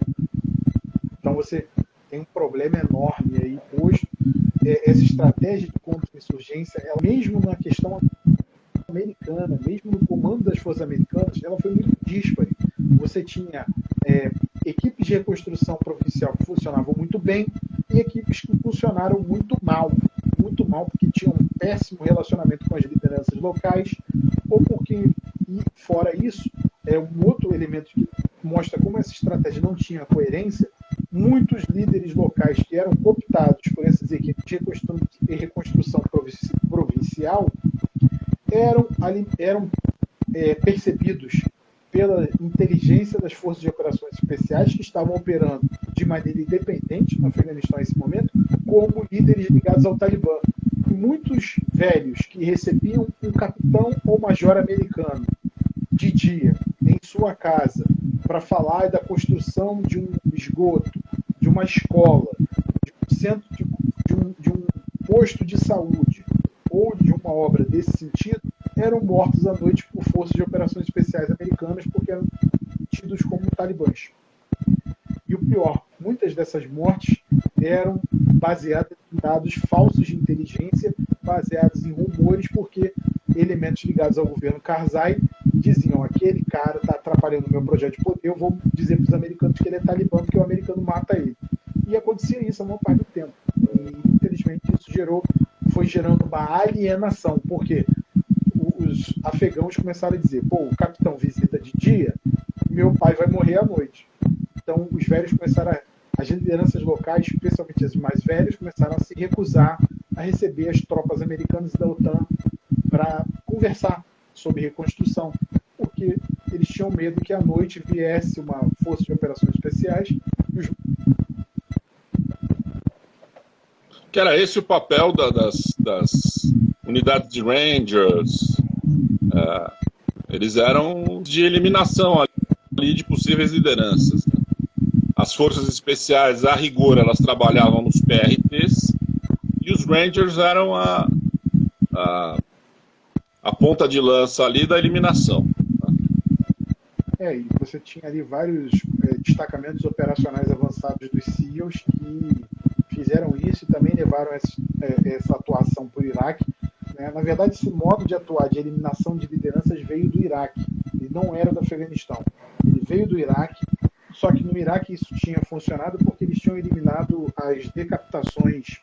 Speaker 3: Então você tem um problema enorme aí posto. Essa estratégia de contra-insurgência, mesmo na questão americana, mesmo no comando das forças americanas, ela foi muito díspare. Você tinha equipes de reconstrução provincial que funcionavam muito bem e equipes que funcionaram muito mal porque tinham um péssimo relacionamento com as lideranças locais, ou porque, e fora isso, um outro elemento que mostra como essa estratégia não tinha coerência, muitos líderes locais que eram cooptados por essas equipes de reconstrução provincial eram percebidos pela inteligência das forças de operações especiais que estavam operando de maneira independente no Afeganistão nesse momento, como líderes ligados ao Talibã. E muitos velhos que recebiam um capitão ou major americano de dia em sua casa para falar da construção de um esgoto, de uma escola, de um centro de um posto de saúde ou de uma obra desse sentido, eram mortos à noite por forças de operações especiais americanas porque eram tidos como talibãs. E o pior, muitas dessas mortes eram baseadas em dados falsos de inteligência, baseados em rumores, porque elementos ligados ao governo Karzai diziam, aquele cara está atrapalhando o meu projeto de poder, eu vou dizer para os americanos que ele é talibã, porque o americano mata ele. E acontecia isso a maior parte do tempo. E, infelizmente, isso foi gerando uma alienação, porque os afegãos começaram a dizer, o capitão visita de dia, meu pai vai morrer à noite. Então, os velhos começaram as lideranças locais, especialmente as mais velhas, começaram a se recusar a receber as tropas americanas e da OTAN para conversar sobre reconstrução, porque eles tinham medo que à noite viesse uma força de operações especiais e os...
Speaker 2: Que era esse o papel das unidades de Rangers. Eles eram de eliminação ali de possíveis lideranças. Né? As forças especiais, a rigor, elas trabalhavam nos PRTs e os Rangers eram a ponta de lança ali da eliminação.
Speaker 3: E você tinha ali vários destacamentos operacionais avançados dos SEALs que fizeram isso e também levaram essa atuação para o Iraque. Né? Na verdade, esse modo de atuar de eliminação de lideranças veio do Iraque, ele não era do Afeganistão. Ele veio do Iraque, só que no Iraque isso tinha funcionado porque eles tinham eliminado as decapitações,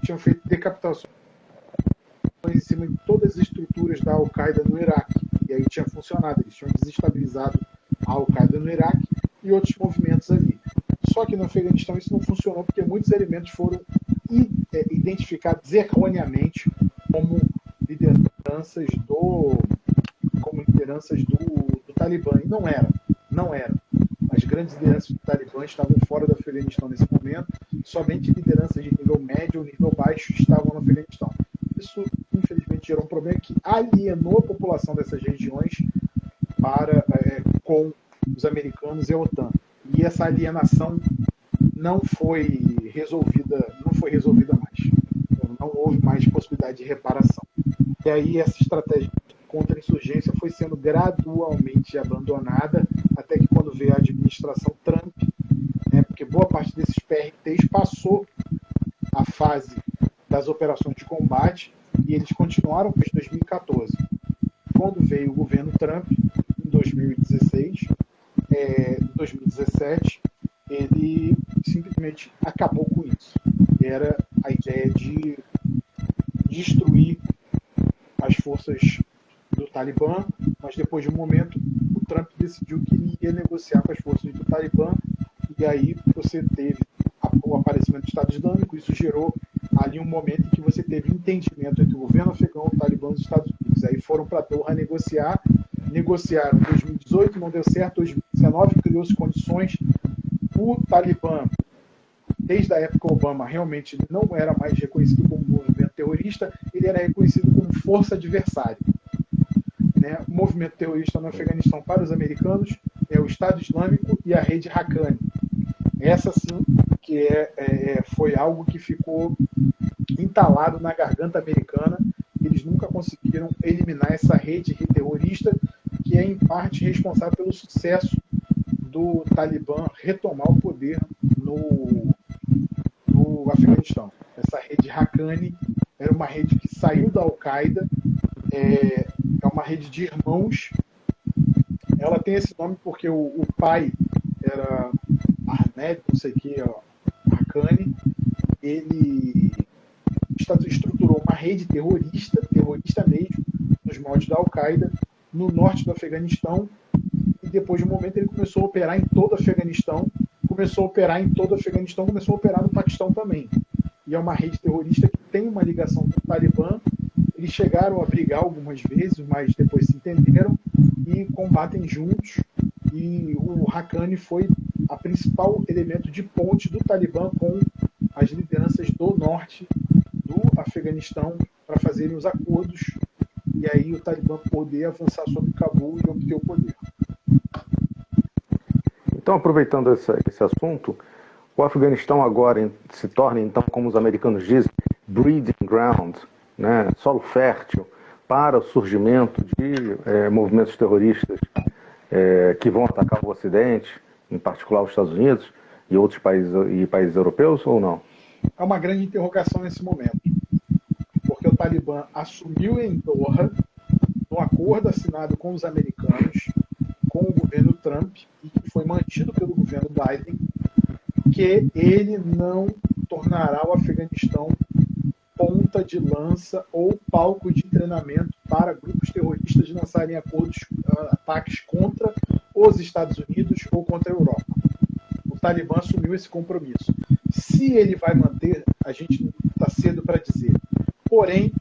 Speaker 3: tinham feito decapitações em cima de todas as estruturas da Al-Qaeda no Iraque. E aí tinha funcionado, eles tinham desestabilizado a Al-Qaeda no Iraque e outros movimentos ali. Só que no Afeganistão isso não funcionou porque muitos elementos foram identificados erroneamente como lideranças do Talibã. E não eram. As grandes lideranças do Talibã estavam fora do Afeganistão nesse momento, somente lideranças de nível médio ou nível baixo estavam no Afeganistão. Isso, infelizmente, gerou um problema que alienou a população dessas regiões com os americanos e a OTAN. E essa alienação não foi resolvida mais. Não houve mais possibilidade de reparação. E aí essa estratégia contra a insurgência foi sendo gradualmente abandonada, até que quando veio a administração Trump, né, porque boa parte desses PRTs passou a fase das operações de combate e eles continuaram com isso em 2014. Quando veio o governo Trump, em 2016, 2017, ele simplesmente acabou com isso. Era a ideia de destruir as forças do Talibã, mas depois de um momento o Trump decidiu que ele ia negociar com as forças do Talibã, e aí você teve o aparecimento do Estado Islâmico. Isso gerou ali um momento em que você teve entendimento entre o governo afegão, o Talibã e os Estados Unidos. Aí foram para Doha negociaram em 2018, não deu certo, 2019 criou-se condições. O Talibã, desde a época Obama, realmente não era mais reconhecido como movimento terrorista, ele era reconhecido como força adversária. Né? O movimento terrorista no Afeganistão para os americanos é o Estado Islâmico e a rede Haqqani. Essa sim que foi algo que ficou entalado na garganta americana. Eles nunca conseguiram eliminar essa rede terrorista, que é em parte responsável pelo sucesso do Talibã retomar o poder no Afeganistão. Essa rede Haqqani era uma rede que saiu da Al-Qaeda, é uma rede de irmãos. Ela tem esse nome porque o pai era Ahmed, não sei o que, Haqqani. Ele estruturou uma rede terrorista mesmo, nos moldes da Al-Qaeda, no norte do Afeganistão, e depois de um momento ele começou a operar em todo o Afeganistão, começou a operar no Paquistão também. E é uma rede terrorista que tem uma ligação com o Talibã. Eles chegaram a brigar algumas vezes, mas depois se entenderam e combatem juntos. E o Haqqani foi a principal elemento de ponte do Talibã com as lideranças do norte do Afeganistão para fazerem os acordos e aí o Talibã poder avançar sobre Cabul e obter o poder.
Speaker 1: Então, aproveitando esse assunto, o Afeganistão agora se torna, então, como os americanos dizem, breeding ground, né? Solo fértil para o surgimento de movimentos terroristas que vão atacar o Ocidente, em particular os Estados Unidos e outros países europeus, ou não?
Speaker 3: É uma grande interrogação nesse momento, porque o Talibã assumiu em Doha, no acordo assinado com os americanos, com o governo Trump, e que foi mantido pelo governo Biden, que ele não tornará o Afeganistão ponta de lança ou palco de treinamento para grupos terroristas de lançarem ataques contra os Estados Unidos ou contra a Europa. O Talibã assumiu esse compromisso. Se ele vai manter, a gente está cedo para dizer. Porém,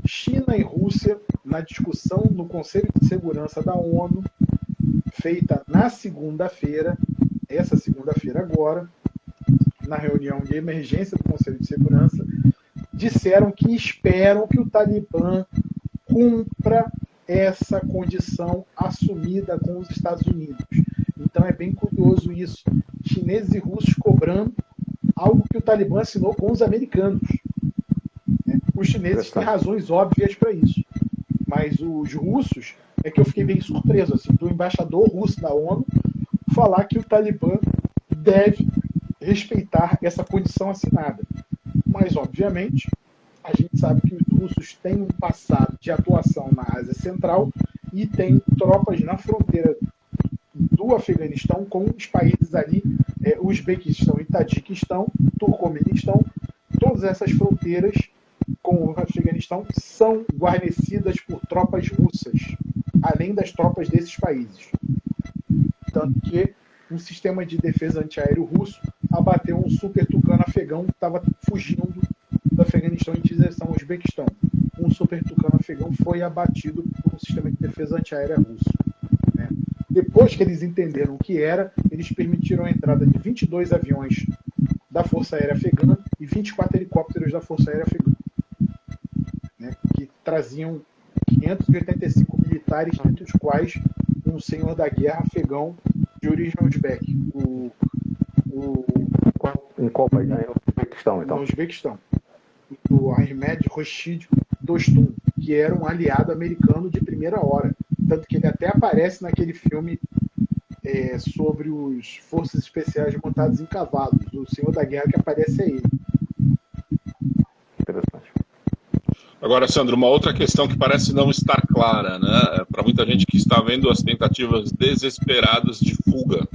Speaker 3: China e Rússia, na discussão no Conselho de Segurança da ONU, feita na segunda-feira, essa segunda-feira agora, na reunião de emergência do Conselho de Segurança, disseram que esperam que o Talibã cumpra essa condição assumida com os Estados Unidos. Então é bem curioso isso. Chineses e russos cobrando algo que o Talibã assinou com os americanos. Os chineses têm razões óbvias para isso. Mas os russos, é que eu fiquei bem surpreso, assim, do embaixador russo da ONU falar que o Talibã deve respeitar essa condição assinada. Mas, obviamente, a gente sabe que os russos têm um passado de atuação na Ásia Central e têm tropas na fronteira do Afeganistão com os países ali, Uzbequistão e Tadiquistão, Turcomenistão. Todas essas fronteiras com o Afeganistão são guarnecidas por tropas russas, além das tropas desses países. Tanto que um sistema de defesa antiaéreo russo abateu um super tucano afegão que estava fugindo do Afeganistão em direção ao Uzbequistão. Um super tucano afegão foi abatido por um sistema de defesa antiaérea russo. Né? Depois que eles entenderam o que era, eles permitiram a entrada de 22 aviões da Força Aérea Afegã e 24 helicópteros da Força Aérea Afegã, né? Que traziam 585 militares, entre os quais um senhor da guerra afegão de origem uzbeque.
Speaker 1: Em qual país? No Uzbequistão, então?
Speaker 3: No Uzbequistão. O Ahmed Rashid Dostum, que era um aliado americano de primeira hora. Tanto que ele até aparece naquele filme sobre os forças especiais montados em cavalos. O Senhor da Guerra que aparece é ele.
Speaker 1: Interessante.
Speaker 2: Agora, Sandro, uma outra questão que parece não estar clara, né? Para muita gente que está vendo as tentativas desesperadas de fuga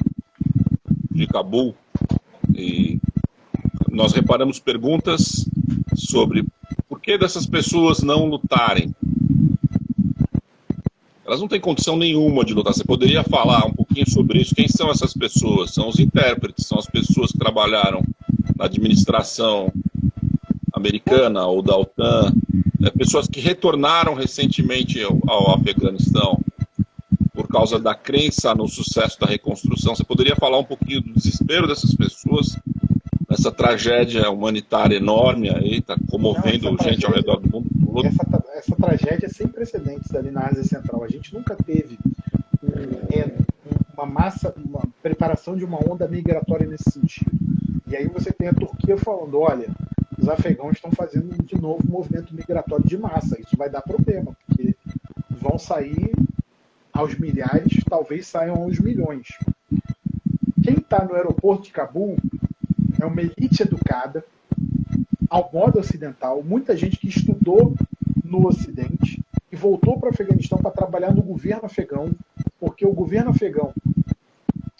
Speaker 2: de Cabul, e nós reparamos perguntas sobre por que dessas pessoas não lutarem. Elas não têm condição nenhuma de lutar. Você poderia falar um pouquinho sobre isso? Quem são essas pessoas? São os intérpretes, são as pessoas que trabalharam na administração americana ou da OTAN, pessoas que retornaram recentemente ao Afeganistão por causa da crença no sucesso da reconstrução. Você poderia falar um pouquinho do desespero dessas pessoas, nessa tragédia humanitária enorme aí, está comovendo gente ao redor do mundo todo?
Speaker 3: Essa tragédia é sem precedentes ali na Ásia Central. A gente nunca teve uma preparação de uma onda migratória nesse sentido. E aí você tem a Turquia falando, olha, os afegãos estão fazendo de novo um movimento migratório de massa. Isso vai dar problema, porque vão sair aos milhares, talvez saiam aos milhões. Quem está no aeroporto de Cabul é uma elite educada, ao modo ocidental, muita gente que estudou no Ocidente e voltou para o Afeganistão para trabalhar no governo afegão, porque o governo afegão,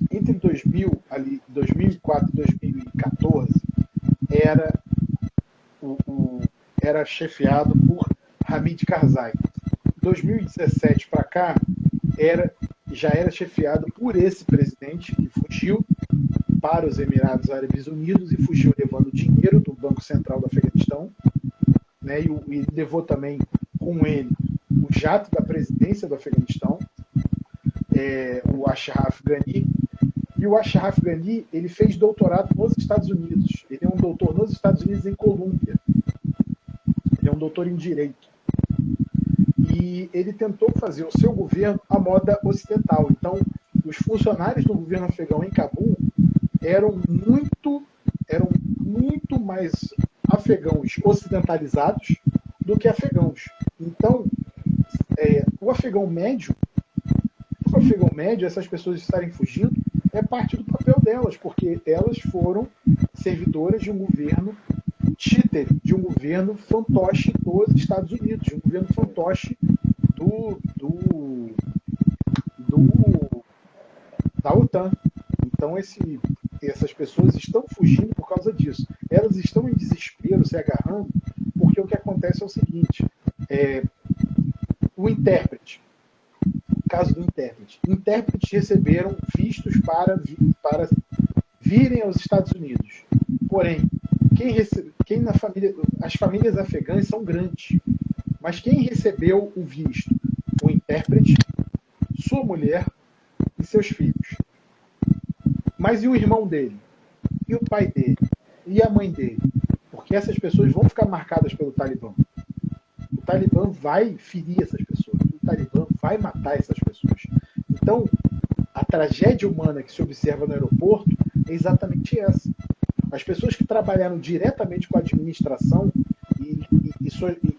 Speaker 3: entre 2004 e 2014, era chefiado por Hamid Karzai. 2017 para cá, já era chefiado por esse presidente que fugiu para os Emirados Árabes Unidos e fugiu levando dinheiro do Banco Central do Afeganistão, né, e levou também com ele o jato da presidência do Afeganistão, o Ashraf Ghani. E o Ashraf Ghani, ele fez doutorado nos Estados Unidos. Ele é um doutor nos Estados Unidos em Colômbia. Ele é um doutor em Direito. E ele tentou fazer o seu governo à moda ocidental. Então, os funcionários do governo afegão em Cabul eram muito mais afegãos ocidentalizados do que afegãos. Então, o afegão médio, essas pessoas estarem fugindo, é parte do papel delas, porque elas foram servidoras de um governo títere, de um governo fantoche dos Estados Unidos, de um governo fantoche da OTAN. Então, essas pessoas estão fugindo por causa disso. Elas estão em desespero, se agarrando, porque o que acontece é o seguinte, o intérprete, o caso do intérprete. Intérpretes receberam vistos para virem aos Estados Unidos. Porém, as famílias afegãs são grandes, mas quem recebeu o visto? O intérprete, sua mulher e seus filhos. Mas e o irmão dele? E o pai dele? E a mãe dele? Porque essas pessoas vão ficar marcadas pelo Talibã. O Talibã vai ferir essas pessoas. O Talibã vai matar essas pessoas. Então, a tragédia humana que se observa no aeroporto é exatamente essa. As pessoas que trabalharam diretamente com a administração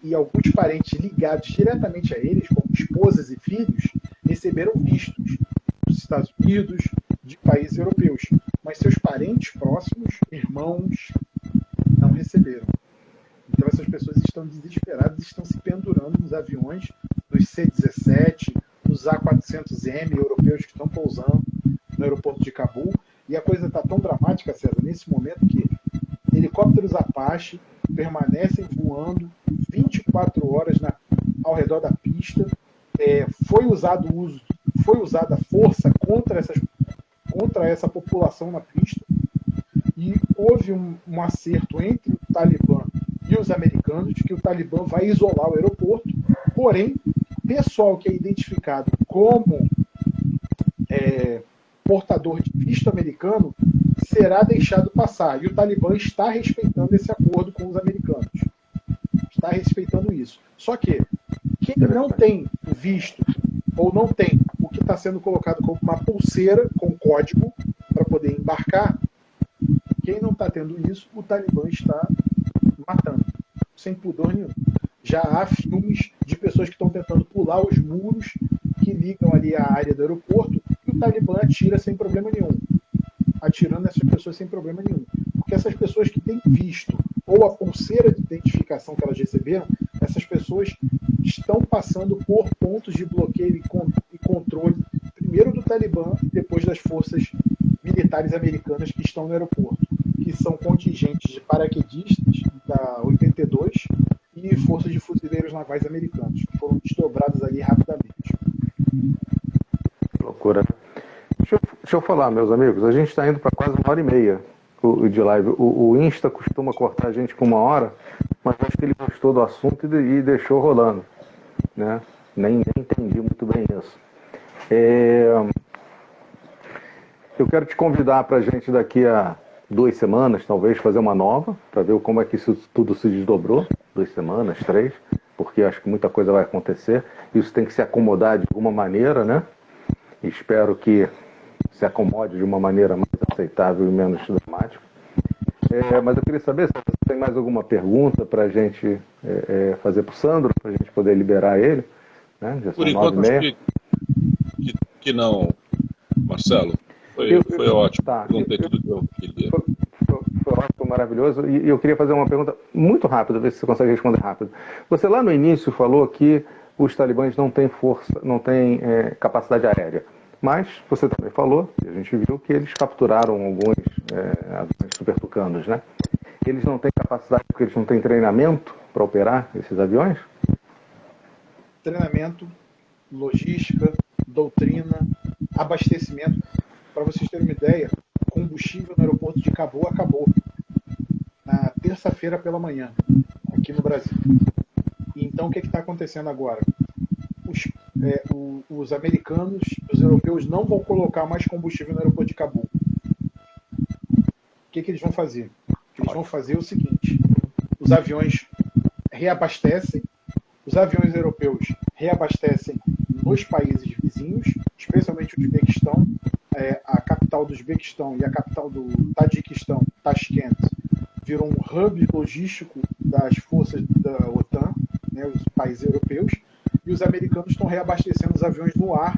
Speaker 3: e alguns parentes ligados diretamente a eles, como esposas e filhos, receberam vistos dos Estados Unidos, de países europeus. Mas seus parentes próximos, irmãos, não receberam. Então essas pessoas estão desesperadas, estão se pendurando nos aviões, nos C-17, nos A400M europeus que estão pousando no aeroporto de Cabul. E a coisa está tão dramática, César, nesse momento que helicópteros Apache permanecem voando 24 horas ao redor da pista. Foi usada a força contra essa população na pista. E houve um acerto entre o Talibã e os americanos de que o Talibã vai isolar o aeroporto. Porém, pessoal que é identificado como portador de visto americano será deixado passar. E o Talibã está respeitando esse acordo com os americanos. Está respeitando isso. Só que quem não tem o visto ou não tem o que está sendo colocado como uma pulseira com código para poder embarcar, quem não está tendo isso, o Talibã está matando, sem pudor nenhum. já há filmes de pessoas que estão tentando pular os muros que ligam ali a área do aeroporto, e o Talibã atira sem problema nenhum. Atirando nessas pessoas sem problema nenhum. Porque essas pessoas que têm visto, ou a pulseira de identificação que elas receberam, essas pessoas estão passando por pontos de bloqueio e controle, primeiro do Talibã e depois das forças militares americanas que estão no aeroporto, que são contingentes de paraquedistas da 82 e forças de fuzileiros navais americanos, que foram desdobrados ali rapidamente.
Speaker 1: Que loucura. Deixa eu falar, meus amigos, a gente está indo para quase 1h30 de live. O Insta costuma cortar a gente com 1 hora, mas acho que ele gostou do assunto e deixou rolando, né? Nem entendi muito bem isso. Eu quero te convidar para a gente daqui a 2 semanas, talvez, fazer uma nova, para ver como é que isso tudo se desdobrou. 2 semanas, 3, porque acho que muita coisa vai acontecer. Isso tem que se acomodar de alguma maneira, né? Espero que se acomode de uma maneira mais aceitável e menos dramática. Mas eu queria saber se você tem mais alguma pergunta para a gente fazer para o Sandro, para a gente poder liberar ele. Né?
Speaker 2: Por enquanto, acho que não, Marcelo. Foi ótimo.
Speaker 1: Tá,
Speaker 2: perguntei tudo que eu queria.
Speaker 1: Foi ótimo, maravilhoso. E eu queria fazer uma pergunta muito rápida, ver se você consegue responder rápido. Você lá no início falou que os talibãs não têm força, não têm capacidade aérea. Mas você também falou, e a gente viu que eles capturaram alguns aviões super tucanos, né? Eles não têm capacidade porque eles não têm treinamento para operar esses aviões?
Speaker 3: Treinamento, logística, doutrina, abastecimento. Para vocês terem uma ideia, combustível no aeroporto de Cabul acabou na terça-feira pela manhã, aqui no Brasil. E então o que está acontecendo agora? Os americanos, os europeus não vão colocar mais combustível no aeroporto de Cabul. O que eles vão fazer? Eles vão fazer o seguinte: os aviões reabastecem, os aviões europeus reabastecem nos países vizinhos, especialmente o Uzbequistão. A capital do Uzbequistão e a capital do Tajiquistão, Tashkent, virou um hub logístico das forças da OTAN, né, os países europeus, e os americanos estão reabastecendo os aviões no ar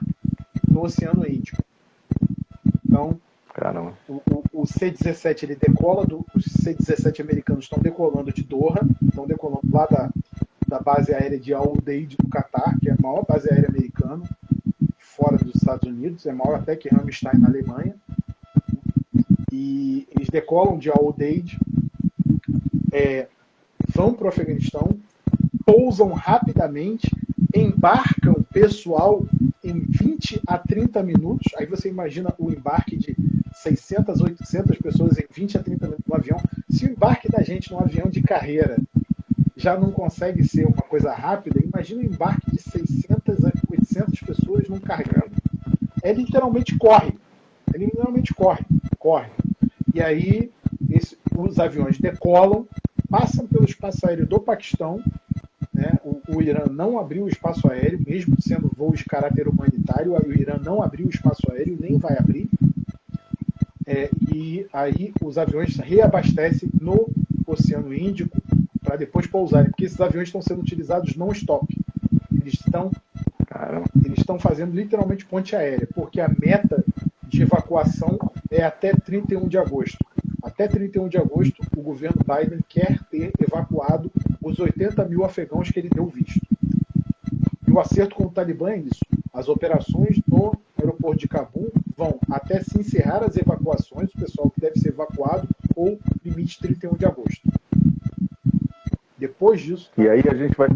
Speaker 3: no Oceano Índico. Então, o C-17 ele decola, os C-17 americanos estão decolando de Doha, estão decolando lá da base aérea de Al Udeid do Catar, que é a maior base aérea americana, fora dos Estados Unidos, é maior até que Ramstein na Alemanha. E eles decolam de Al Udeid, vão para o Afeganistão, pousam rapidamente, embarcam pessoal em 20 a 30 minutos. Aí você imagina o embarque de 600, 800 pessoas em 20 a 30 minutos no avião. Se o embarque da gente num avião de carreira já não consegue ser uma coisa rápida, imagina o embarque de 600 a 800 pessoas num carreiro. Literalmente corre. Corre. E aí os aviões decolam, passam pelo espaço aéreo do Paquistão, né? O Irã não abriu o espaço aéreo, mesmo sendo voos de caráter humanitário, o Irã não abriu o espaço aéreo, nem vai abrir. E aí os aviões reabastecem no Oceano Índico para depois pousarem, porque esses aviões estão sendo utilizados non-stop. Eles estão fazendo literalmente ponte aérea, porque a meta de evacuação é até 31 de agosto. Até 31 de agosto, o governo Biden quer ter evacuado os 80 mil afegãos que ele deu visto. E o acerto com o Talibã é isso. As operações no aeroporto de Cabul vão até se encerrar as evacuações, o pessoal que deve ser evacuado, ou limite 31 de agosto. Depois disso...
Speaker 1: E aí a gente vai...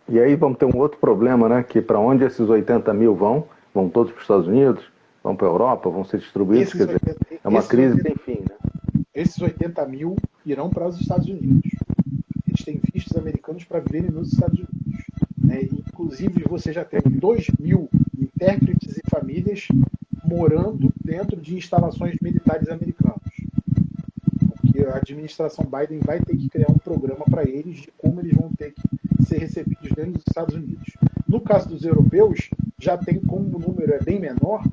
Speaker 1: E aí vamos ter um outro problema, né? Que para onde esses 80 mil vão todos para os Estados Unidos, vão para a Europa, vão ser distribuídos, quer dizer, é uma crise sem fim, né?
Speaker 3: Esses 80 mil irão para os Estados Unidos. Eles têm vistos americanos para viverem nos Estados Unidos. Né? Inclusive, você já tem 2 mil intérpretes e famílias morando dentro de instalações militares americanas. Porque a administração Biden vai ter que criar um programa para eles de como eles vão ter que ser recebidos dentro dos Estados Unidos. No caso dos europeus, já tem, como o número é bem menor,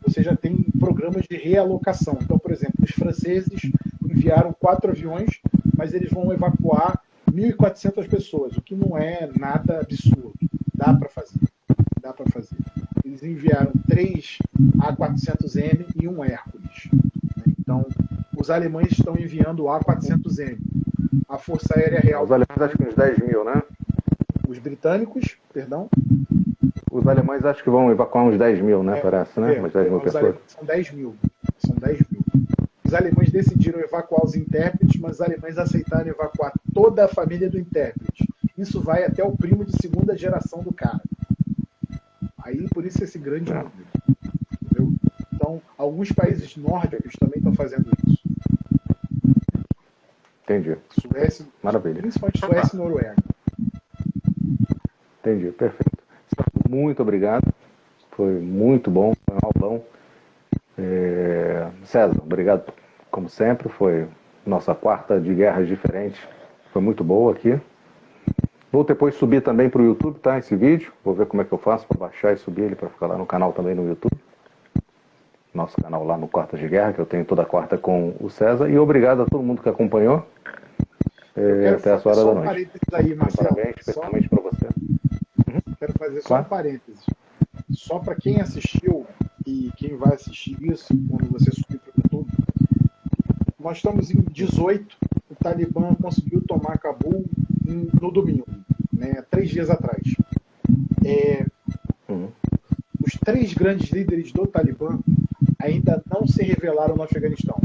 Speaker 3: você já tem programas de realocação. Então, por exemplo, os franceses enviaram 4 aviões, mas eles vão evacuar 1.400 pessoas, o que não é nada absurdo. Dá para fazer. Dá para fazer. Eles enviaram 3 A400M e um Hércules. Então, os alemães estão enviando o A400M. A Força Aérea Real...
Speaker 1: Os alemães acho que uns 10 mil, né?
Speaker 3: Os britânicos, perdão?
Speaker 1: Os alemães acho que vão evacuar uns 10 mil, né? Parece, né? Umas 10 mil pessoas.
Speaker 3: São 10 mil. São 10 mil. Os alemães decidiram evacuar os intérpretes, mas os alemães aceitaram evacuar toda a família do intérprete. Isso vai até o primo de segunda geração do cara. Aí, por isso, esse grande número. Entendeu? Então, alguns países nórdicos também estão fazendo isso.
Speaker 1: Entendi.
Speaker 3: Suécia,
Speaker 1: maravilha.
Speaker 3: Principalmente Suécia e Noruega.
Speaker 1: Entendi, perfeito. Muito obrigado. Foi muito bom, foi um aulão. César, obrigado como sempre. Foi nossa quarta de guerras diferentes. Foi muito boa aqui. Vou depois subir também para o YouTube, tá? Esse vídeo. Vou ver como é que eu faço para baixar e subir ele para ficar lá no canal também no YouTube. Nosso canal lá no Quartas de Guerra, que eu tenho toda quarta com o César. E obrigado a todo mundo que acompanhou. Até essa hora da noite.
Speaker 3: Parênteses aí, Marcelo.
Speaker 1: Parabéns, especialmente para você.
Speaker 3: Quero fazer só um parênteses. Só para quem assistiu e quem vai assistir isso, quando você subir para o YouTube, nós estamos em 18, o Talibã conseguiu tomar Cabul no domingo, né, 3 dias atrás. Os 3 grandes líderes do Talibã ainda não se revelaram no Afeganistão.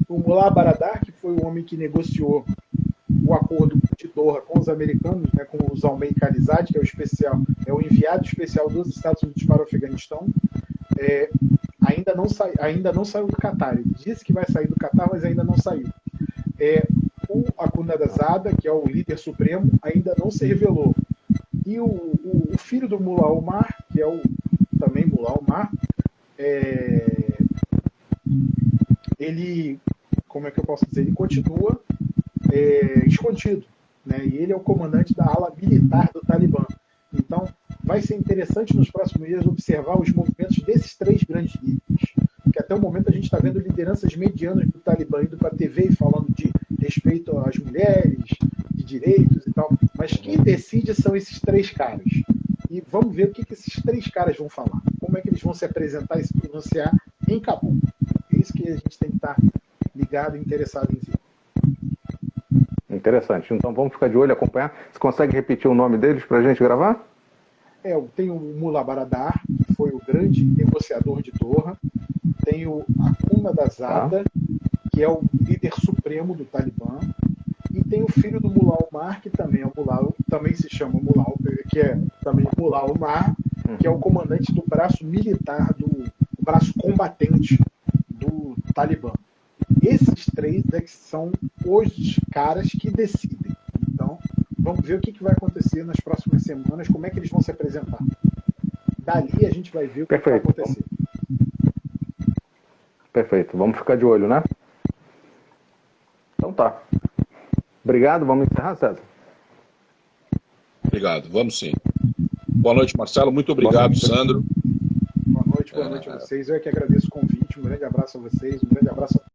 Speaker 3: O Mullah Baradar, que foi o homem que negociou o acordo de Doha com os americanos, né, com o Zalmay Khalilzad, que é o enviado especial dos Estados Unidos para o Afeganistão, ainda não saiu do Catar. Ele disse que vai sair do Catar, mas ainda não saiu. O Akhundzada, que é o líder supremo, ainda não se revelou. E o filho do Mullah Omar, que é também Mullah Omar, ele, como é que eu posso dizer, ele continua escondido, né? E ele é o comandante da ala militar do Talibã. Então, vai ser interessante nos próximos dias observar os movimentos desses 3 grandes líderes, que até o momento a gente está vendo lideranças medianas do Talibã indo para a TV e falando de respeito às mulheres, de direitos e tal, mas quem decide são esses 3 caras. E vamos ver o que esses 3 caras vão falar, como é que eles vão se apresentar e se pronunciar em Cabul. É isso que a gente tem que estar ligado e interessado em ver.
Speaker 1: Interessante. Então vamos ficar de olho, acompanhar. Você consegue repetir o nome deles para a gente gravar?
Speaker 3: Tem o Mullah Baradar, que foi o grande negociador de Doha. Tem o Akhundzada, que é o líder supremo do Talibã. E tem o filho do Mullah Omar, que também também se chama Mullah, que é também Mullah Omar, que é o comandante do braço militar, do braço combatente do Talibã. Esses 3 é que são os caras que decidem. Então, vamos ver o que vai acontecer nas próximas semanas, como é que eles vão se apresentar. Dali a gente vai ver o que vai acontecer.
Speaker 1: Perfeito. Vamos ficar de olho, né? Então tá. Obrigado. Vamos encerrar, César?
Speaker 2: Obrigado. Vamos sim. Boa noite, Marcelo. Muito obrigado, Sandro.
Speaker 3: Boa noite a vocês. Eu é que agradeço o convite. Um grande abraço a vocês. Um grande abraço a